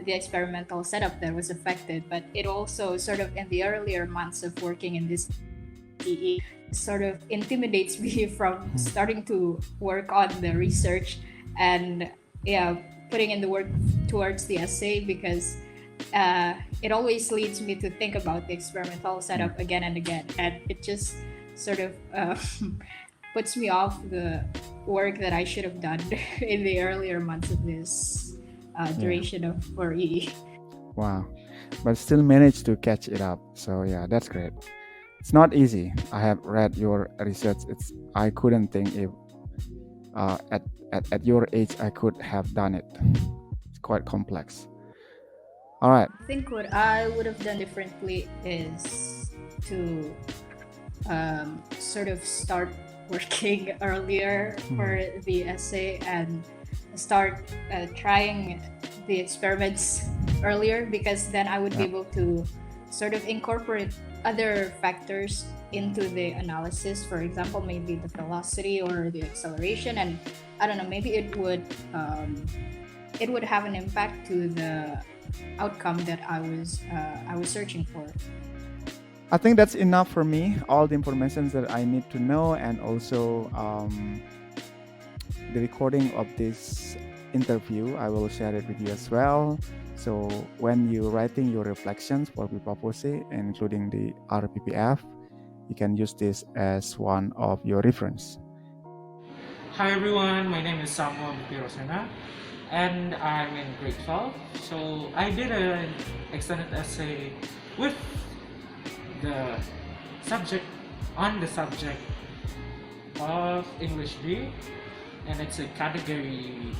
the experimental setup that was affected, but it also sort of in the earlier months of working in this EE sort of intimidates me from starting to work on the research and putting in the work towards the essay, because it always leads me to think about the experimental setup again and again, and it just sort of puts me off the work that I should have done in the earlier months of this duration of for EE. Wow, but still managed to catch it up. So yeah, that's great. It's not easy. I have read your research. I couldn't think if at your age I could have done it. It's quite complex. All right. I think what I would have done differently is to sort of start working earlier for the essay and start trying the experiments earlier, because then I would be able to sort of incorporate other factors into the analysis. For example, maybe the velocity or the acceleration, and I don't know, maybe it would have an impact to the outcome that I was searching for. I think that's enough for me. All the information that I need to know, and also the recording of this interview, I will share it with you as well. So when you're writing your reflections for Bipapose, including the RPPF, you can use this as one of your reference. Hi everyone, my name is Samuel Pirosena and I'm in grade 12. So I did an extended essay with the subject of English B, and it's a category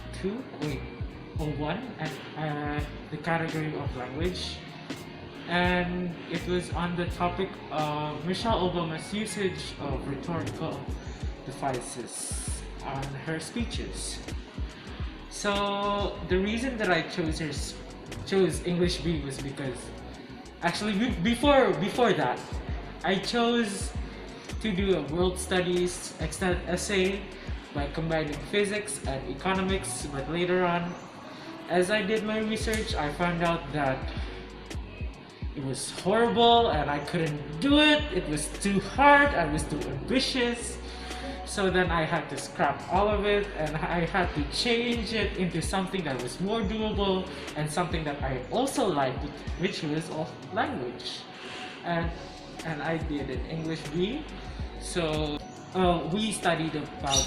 01 and the category of language, and it was on the topic of Michelle Obama's usage of rhetorical devices on her speeches. So the reason that I chose English B was because actually before that I chose to do a world studies extended essay by combining physics and economics, but later on, as I did my research, I found out that it was horrible and I couldn't do it. It was too hard, I was too ambitious. So then I had to scrap all of it and I had to change it into something that was more doable and something that I also liked, which was language. And I did an English B. So we studied about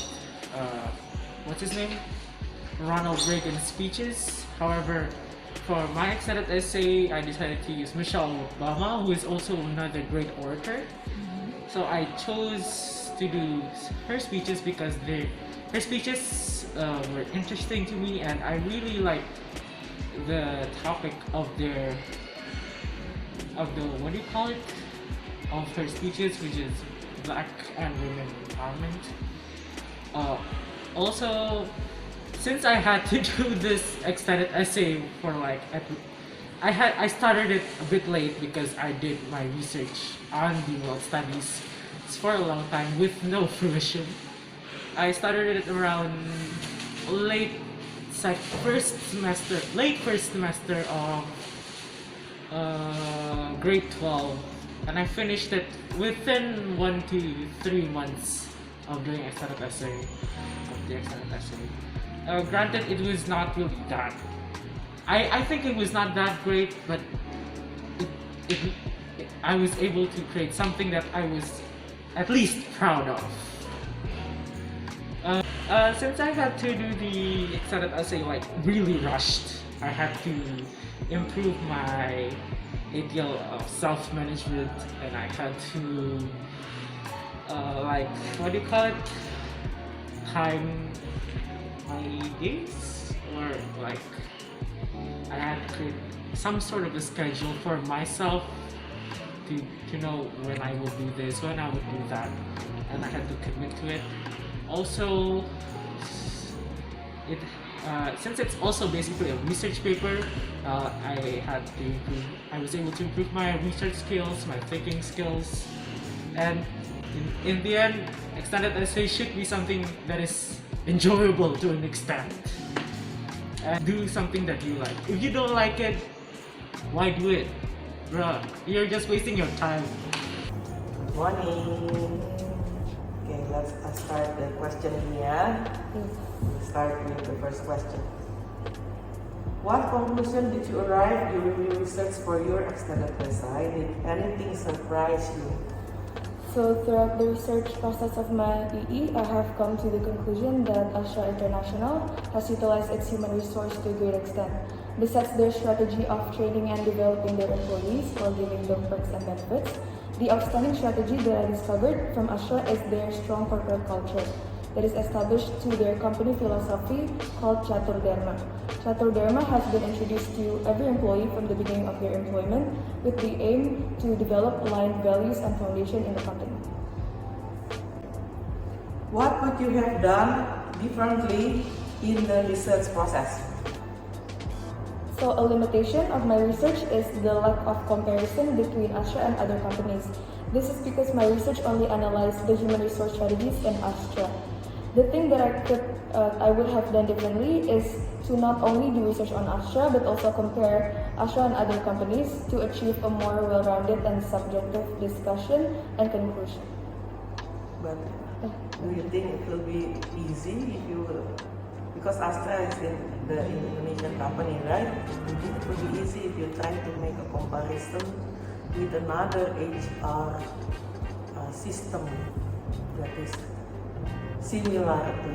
what's his name? Ronald Reagan's speeches. However, for my extended essay, I decided to use Michelle Obama, who is also another great orator. So I chose to do her speeches because her speeches were interesting to me, and I really liked the topic of the what do you call it? Of her speeches, which is Black and women empowerment. Also, since I had to do this extended essay for I started it a bit late because I did my research on the world studies for a long time with no fruition. I started it around late first semester of grade 12, and I finished it within 1 to 3 months of doing extended essay. Granted, it was not really that. I think it was not that great, but I was able to create something that I was at least proud of. Since I had to do the extended essay really rushed, I had to improve my ATL of self-management, and I had to what do you call it? Time my days, or I had to create some sort of a schedule for myself to know when I will do this, when I would do that, and I had to commit to it. Also, since it's also basically a research paper, I was able to improve my research skills, my thinking skills, and in the end, extended essay should be something that is enjoyable to an extent. And do something that you like. If you don't like it, why do it? Bruh, you're just wasting your time. Good morning. Okay, let's start the question here. We'll start with the first question. What conclusion did you arrive during your research for your extended essay? Did anything surprise you? So throughout the research process of my EE, I have come to the conclusion that Astra International has utilized its human resource to a great extent. Besides their strategy of training and developing their employees while giving them perks and benefits, the outstanding strategy that I discovered from Astra is their strong corporate culture that is established to their company philosophy called Chatur Dharma. Chatur Dharma has been introduced to every employee from the beginning of their employment with the aim to develop aligned values and foundation in the company. What would you have done differently in the research process? So a limitation of my research is the lack of comparison between Astra and other companies. This is because my research only analyzed the human resource strategies in Astra. The thing that I would have done differently is to not only do research on Astra but also compare Astra and other companies to achieve a more well-rounded and subjective discussion and conclusion. But do you think it will be easy if you will, because Astra is in the Indonesian company, right? Do you think it will be easy if you try to make a comparison with another HR system that is similar to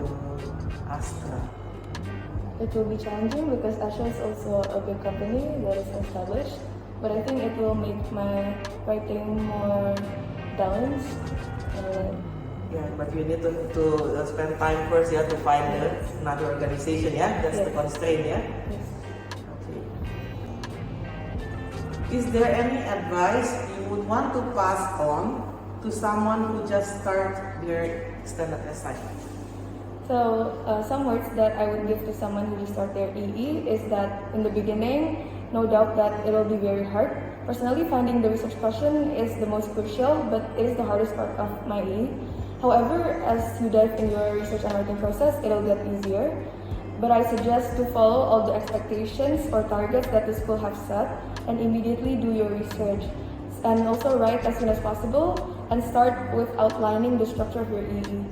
Astra? It will be challenging because Astra is also a big company that is established, but I think it will make my writing more balanced. Yeah, but you need to spend time first. You have to find another organization. Yeah, that's the constraint. Yeah. Yes. Okay. Is there any advice you would want to pass on to someone who just started their extended assignment? So some words that I would give to someone who just started their EE is that in the beginning, no doubt that it will be very hard. Personally, finding the research question is the most crucial, but it is the hardest part of my EE. However, as you dive in your research and writing process, it will get easier. But I suggest to follow all the expectations or targets that the school have set and immediately do your research. And also write as soon as possible and start with outlining the structure of your EE.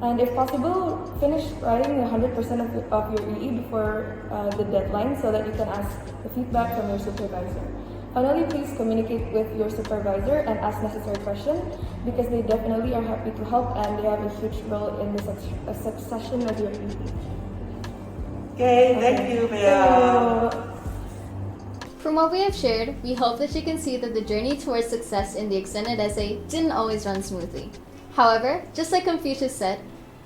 And if possible, finish writing 100% of your EE before the deadline so that you can ask the feedback from your supervisor. Finally, please communicate with your supervisor and ask necessary questions because they definitely are happy to help and they have a huge role in the succession of your EE. Okay, thank you, Bea. From what we have shared, we hope that you can see that the journey towards success in the extended essay didn't always run smoothly. However, just like Confucius said,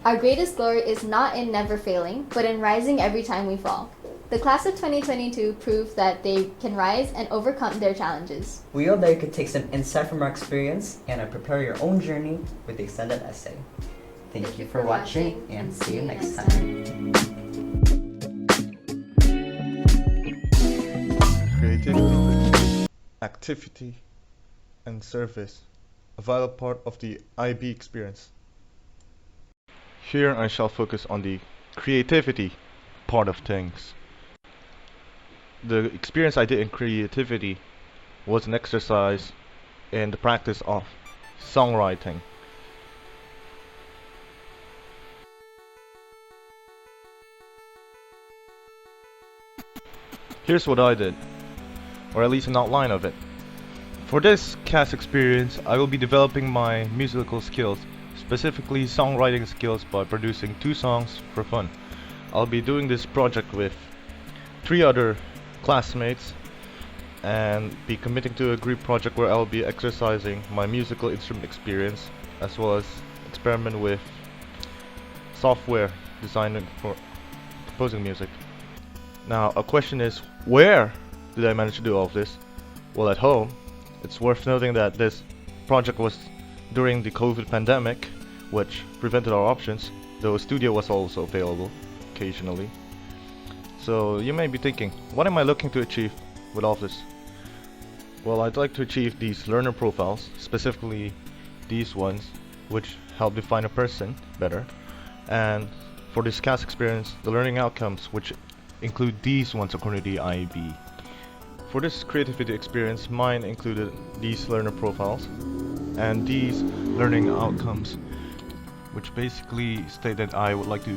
our greatest glory is not in never failing, but in rising every time we fall. The class of 2022 proved that they can rise and overcome their challenges. We hope that you could take some insight from our experience and prepare your own journey with the extended essay. Thank you for watching and see you next time. Creativity, activity, and service, a vital part of the IB experience. Here I shall focus on the creativity part of things. The experience I did in creativity was an exercise in the practice of songwriting. Here's what I did, or at least an outline of it. For this CAS experience, I will be developing my musical skills, specifically songwriting skills, by producing 2 songs for fun. I'll be doing this project with 3 other classmates and be committing to a group project where I'll be exercising my musical instrument experience as well as experiment with software designing for composing music. Now, a question is, where did I manage to do all of this? Well, at home. It's worth noting that this project was during the COVID pandemic, which prevented our options, though a studio was also available occasionally. So you may be thinking, what am I looking to achieve with all of this? Well, I'd like to achieve these learner profiles, specifically these ones, which help define a person better. And for this CAS experience, the learning outcomes, which include these ones according to the IB. For this creativity experience, mine included these learner profiles and these learning outcomes, which basically state that I would like to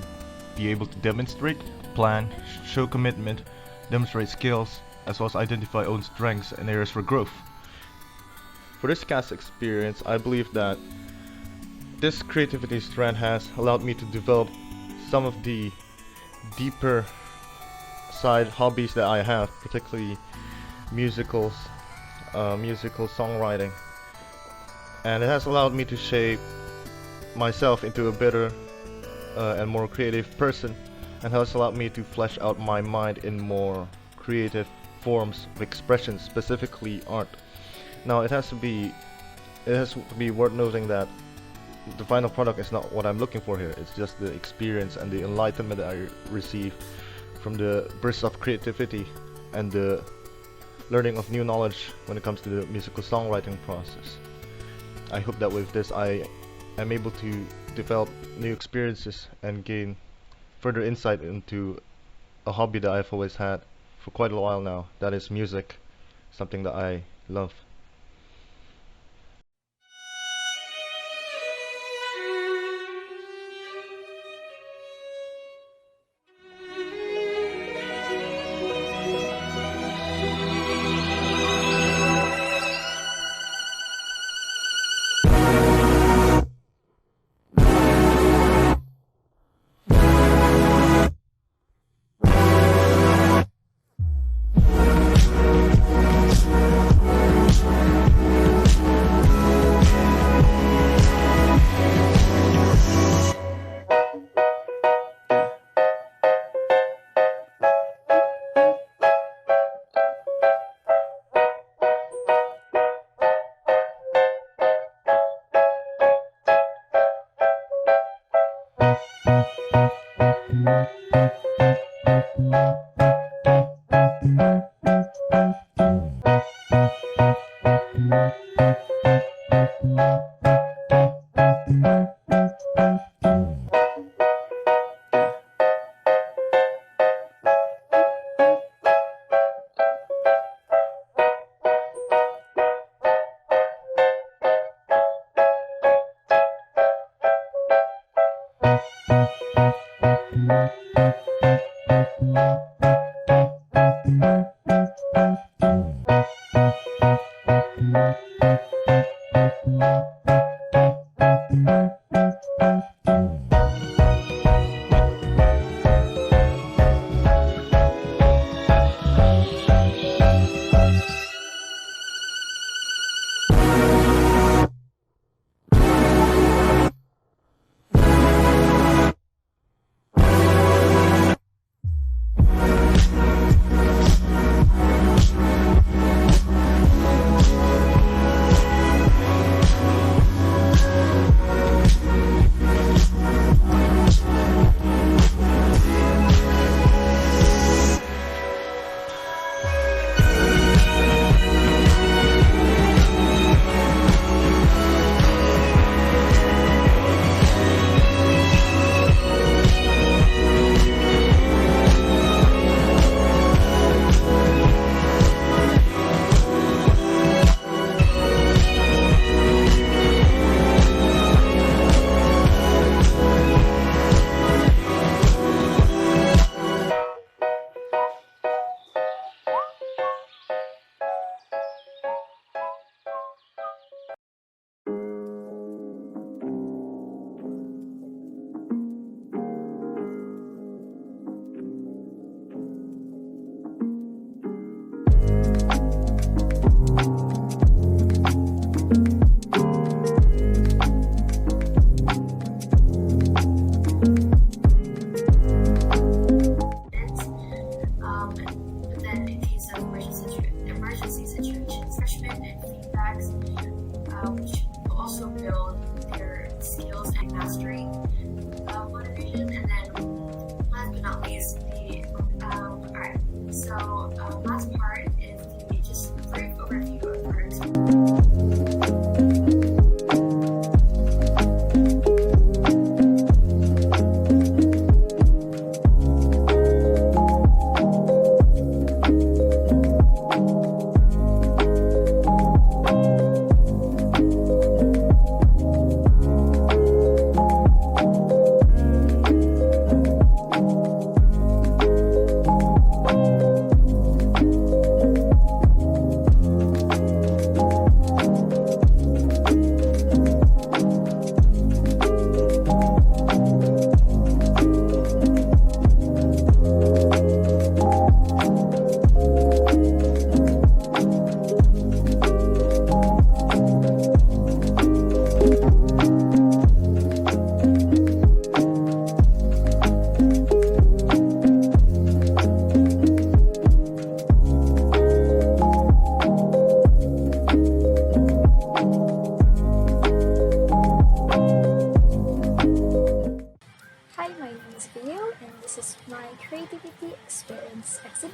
be able to demonstrate, plan, show commitment, demonstrate skills, as well as identify own strengths and areas for growth. For this CAS experience, I believe that this creativity strand has allowed me to develop some of the deeper side hobbies that I have, particularly musical songwriting, and it has allowed me to shape myself into a better and more creative person, and has allowed me to flesh out my mind in more creative forms of expression, specifically art. Now, it has to be worth noting that the final product is not what I'm looking for here. It's just the experience and the enlightenment that I receive from the bursts of creativity and the learning of new knowledge when it comes to the musical songwriting process. I hope that with this I am able to develop new experiences and gain further insight into a hobby that I've always had for quite a while now. That is music, something that I love.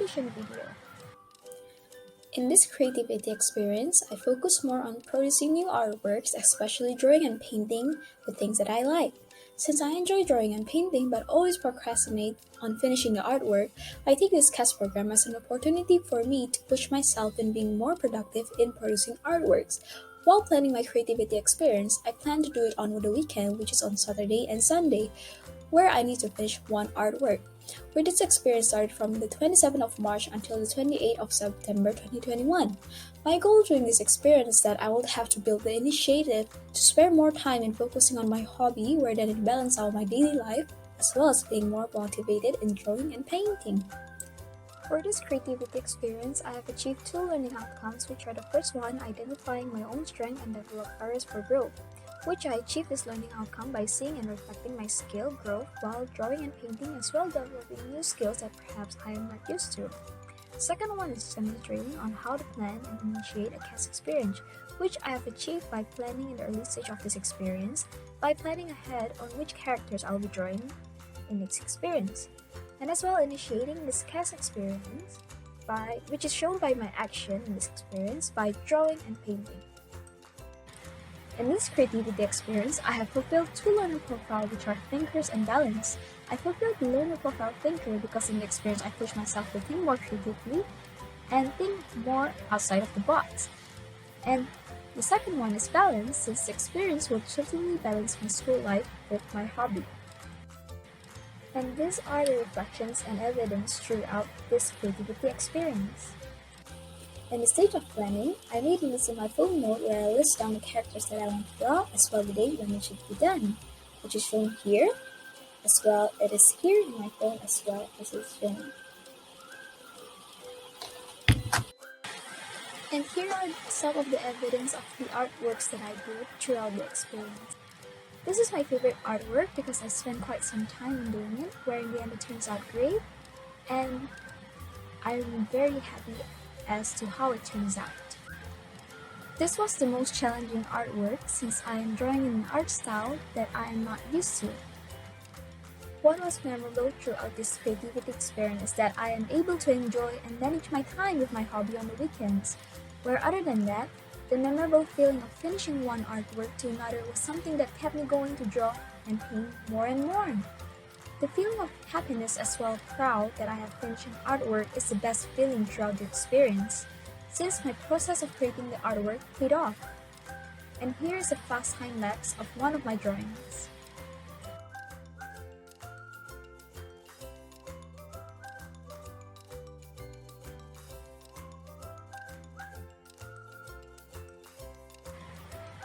exhibition video. In this creativity experience, I focus more on producing new artworks, especially drawing and painting the things that I like. Since I enjoy drawing and painting but always procrastinate on finishing the artwork, I take this CAS program as an opportunity for me to push myself in being more productive in producing artworks. While planning my creativity experience, I plan to do it on the weekend, which is on Saturday and Sunday, where I need to finish one artwork. Where this experience started from the 27th of March until the 28th of September 2021. My goal during this experience is that I will have to build the initiative to spare more time in focusing on my hobby where then it balances out my daily life as well as being more motivated in drawing and painting. For this creativity experience, I have achieved 2 learning outcomes, which are the first one, identifying my own strength and develop areas for growth, which I achieved this learning outcome by seeing and reflecting my skill growth while drawing and painting, as well as developing new skills that perhaps I am not used to. Second one is demonstrating on how to plan and initiate a CAS experience, which I have achieved by planning in the early stage of this experience, by planning ahead on which characters I'll be drawing in this experience, and as well initiating this CAS experience, which is shown by my action in this experience by drawing and painting. In this creativity experience, I have fulfilled 2 learner profiles, which are thinkers and balance. I fulfilled the learner profile thinker because in the experience I pushed myself to think more creatively and think more outside of the box. And the second one is balance, since the experience will certainly balance my school life with my hobby. And these are the reflections and evidence throughout this creativity experience. In the stage of planning, I made a list in my phone note where I list down the characters that I want to draw as well the date when it should be done, which is shown here, as well it is here in my phone as well as it's shown. And here are some of the evidence of the artworks that I did throughout the experience. This is my favorite artwork because I spent quite some time in doing it, where in the end it turns out great, and I'm very happy as to how it turns out. This was the most challenging artwork since I am drawing in an art style that I am not used to. What was memorable throughout this creativity experience is that I am able to enjoy and manage my time with my hobby on the weekends, where other than that, the memorable feeling of finishing one artwork to another was something that kept me going to draw and paint more and more. The feeling of happiness as well as proud that I have finished an artwork is the best feeling throughout the experience, since my process of creating the artwork paid off. And here is a fast time lapse of one of my drawings.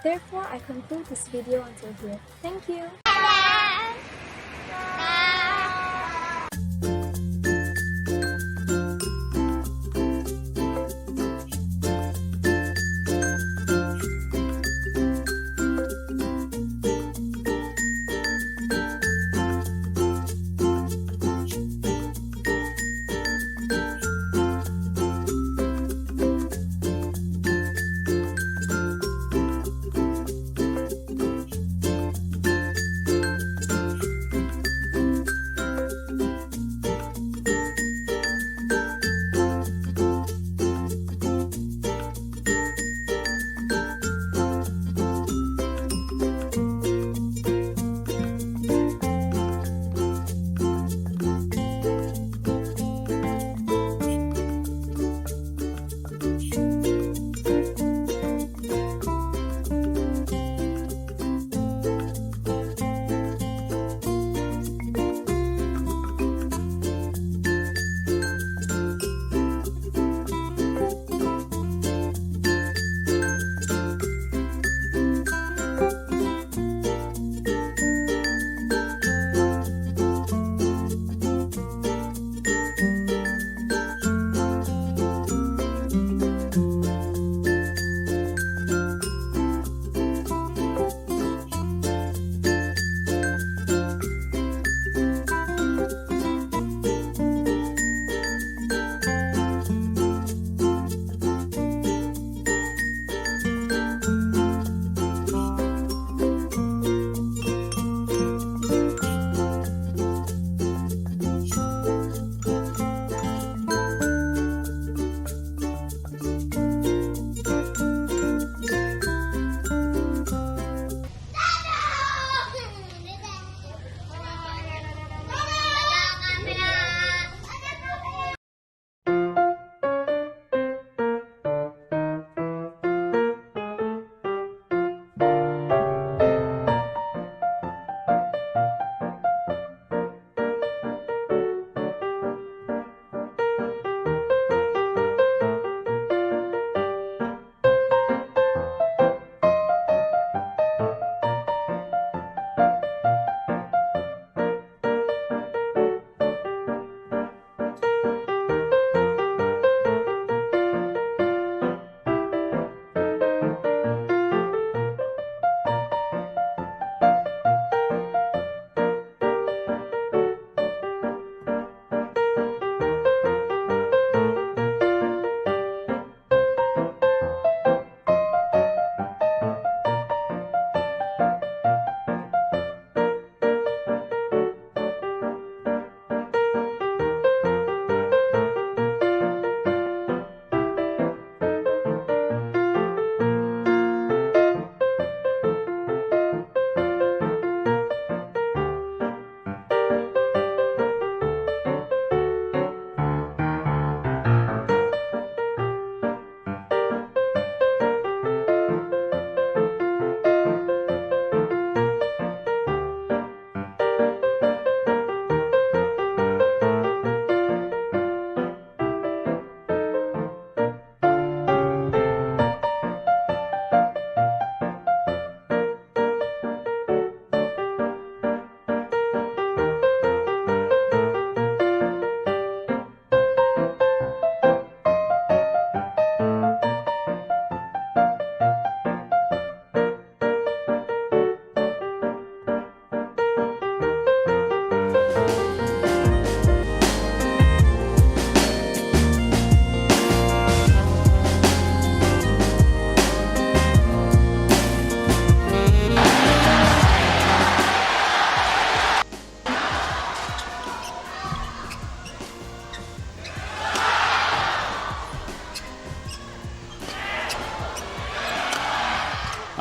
Therefore, I conclude this video until here. Thank you!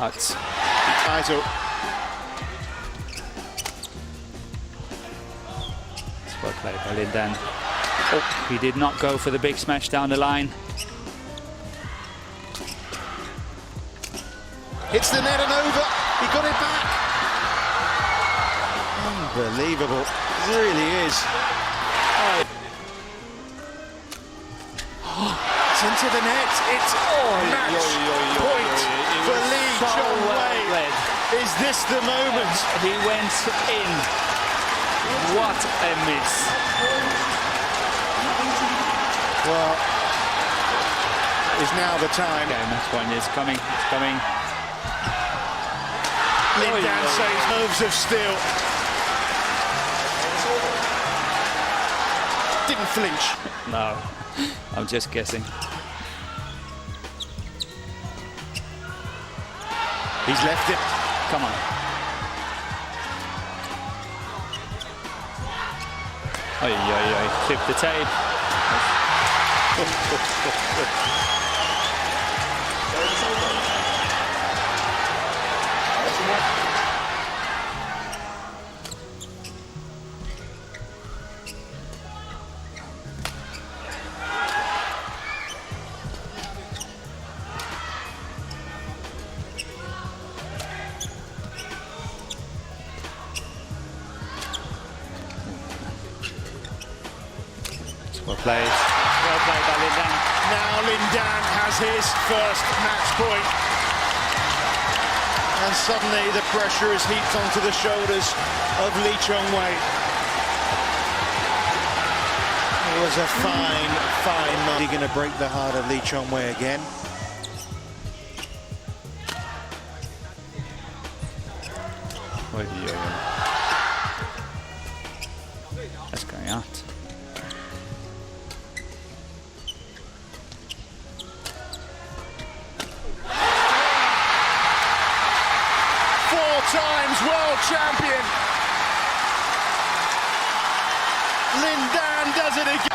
Hutz. Title. It's well played by Lindan. Oh, he did not go for the big smash down the line. Hits the net and over. He got it back. Unbelievable. It really is. It's into the net. It's match point for Lee Chong-wei. Is this the moment? He went in. What a miss. Well, is now the time. Okay, match point is coming. It's coming. Lindan says nerves of steel. Didn't flinch. No, I'm just guessing. He's left it. Come on. Flip the tape. Well played. Well played by Lindan. Now Lindan has his first match point. And suddenly the pressure is heaped onto the shoulders of Lee Chong-wei. It was a fine night. He's going to break the heart of Lee Chong-wei again. That's going out. Times world champion. Lindan does it again.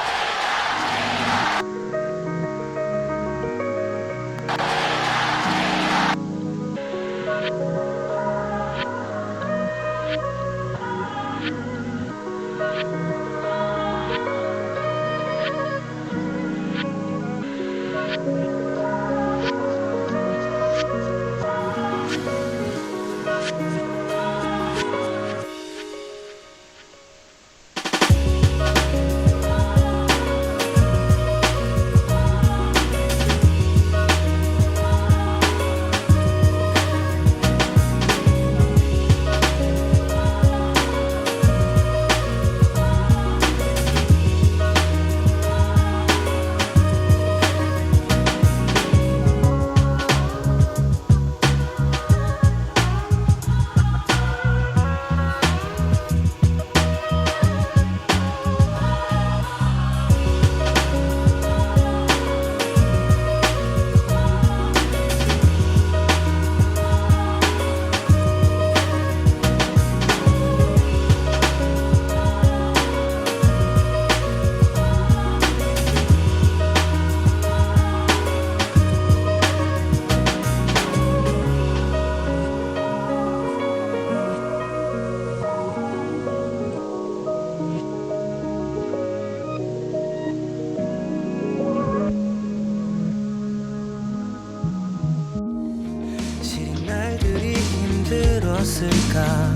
없을까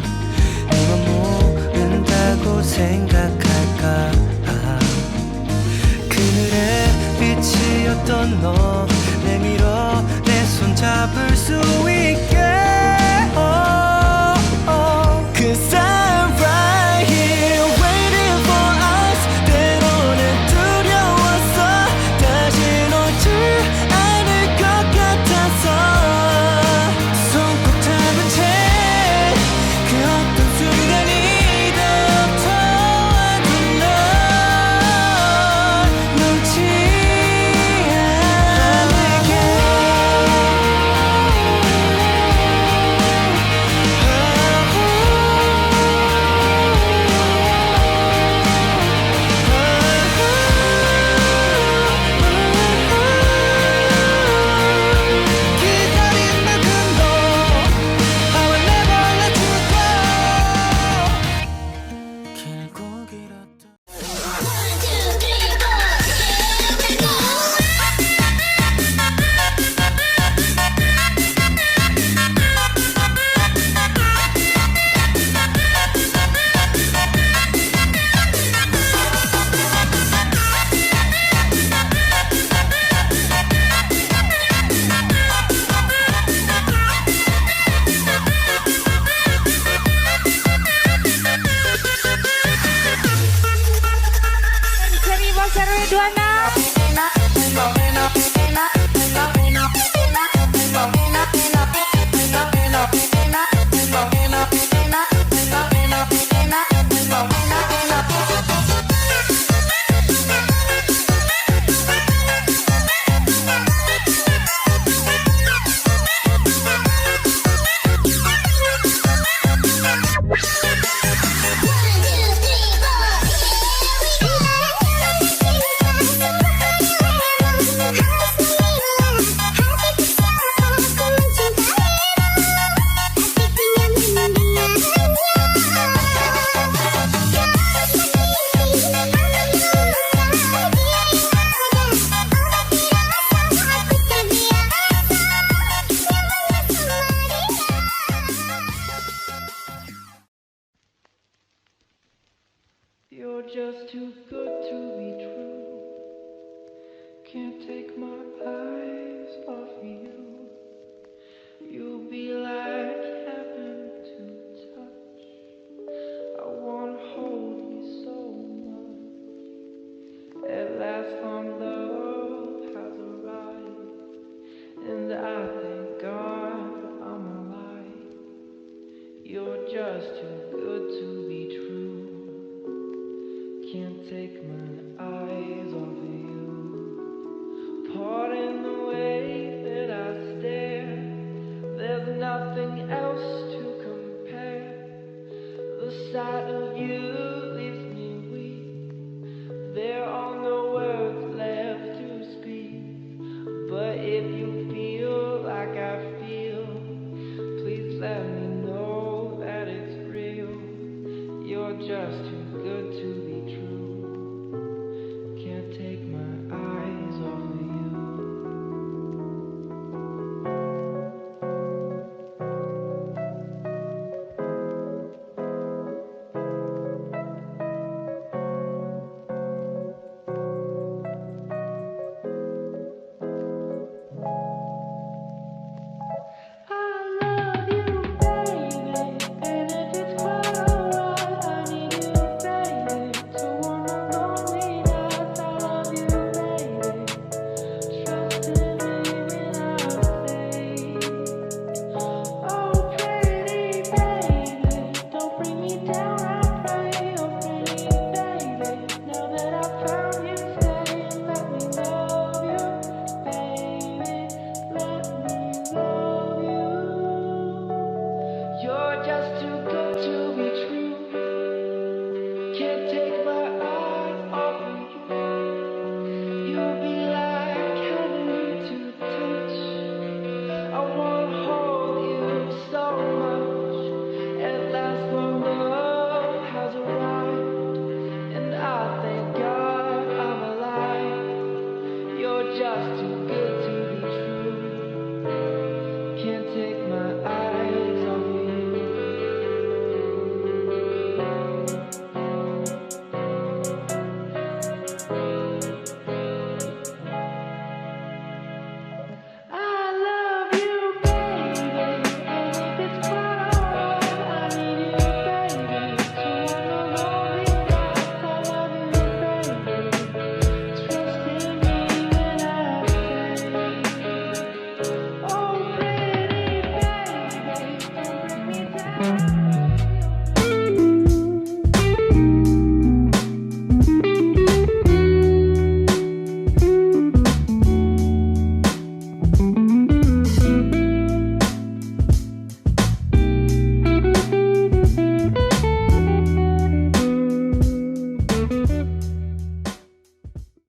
넌 모른다고 생각할까 그늘의 빛이었던 너 내밀어 내 손 잡을 수 있게 Cause I'm right here waiting for us 때로는 두려웠어 다시 놓지 않을 것 같아서 손 꼭 잡은 채 그 어떤 순간이든 터와도 널 놓지 않을게 Can't take my eyes off you. You'll be like heaven to touch. I wanna hold you so much. At last, long love has arrived, and I thank God I'm alive. You're just too good to be true. Can't take my eyes off of you. Pardon the way that I stare. There's nothing else to compare. The sight of you leaves me weak. There are no words left to speak. But if you feel like I feel, please let me know that it's real. You're just too good to be true. Can't take my eyes off of you. You're just too good to be true. Can't take my eyes off of you. You'll be like heaven to touch. I wanna hold you so much. At last, my love has arrived, and I thank God I'm alive. You're just too good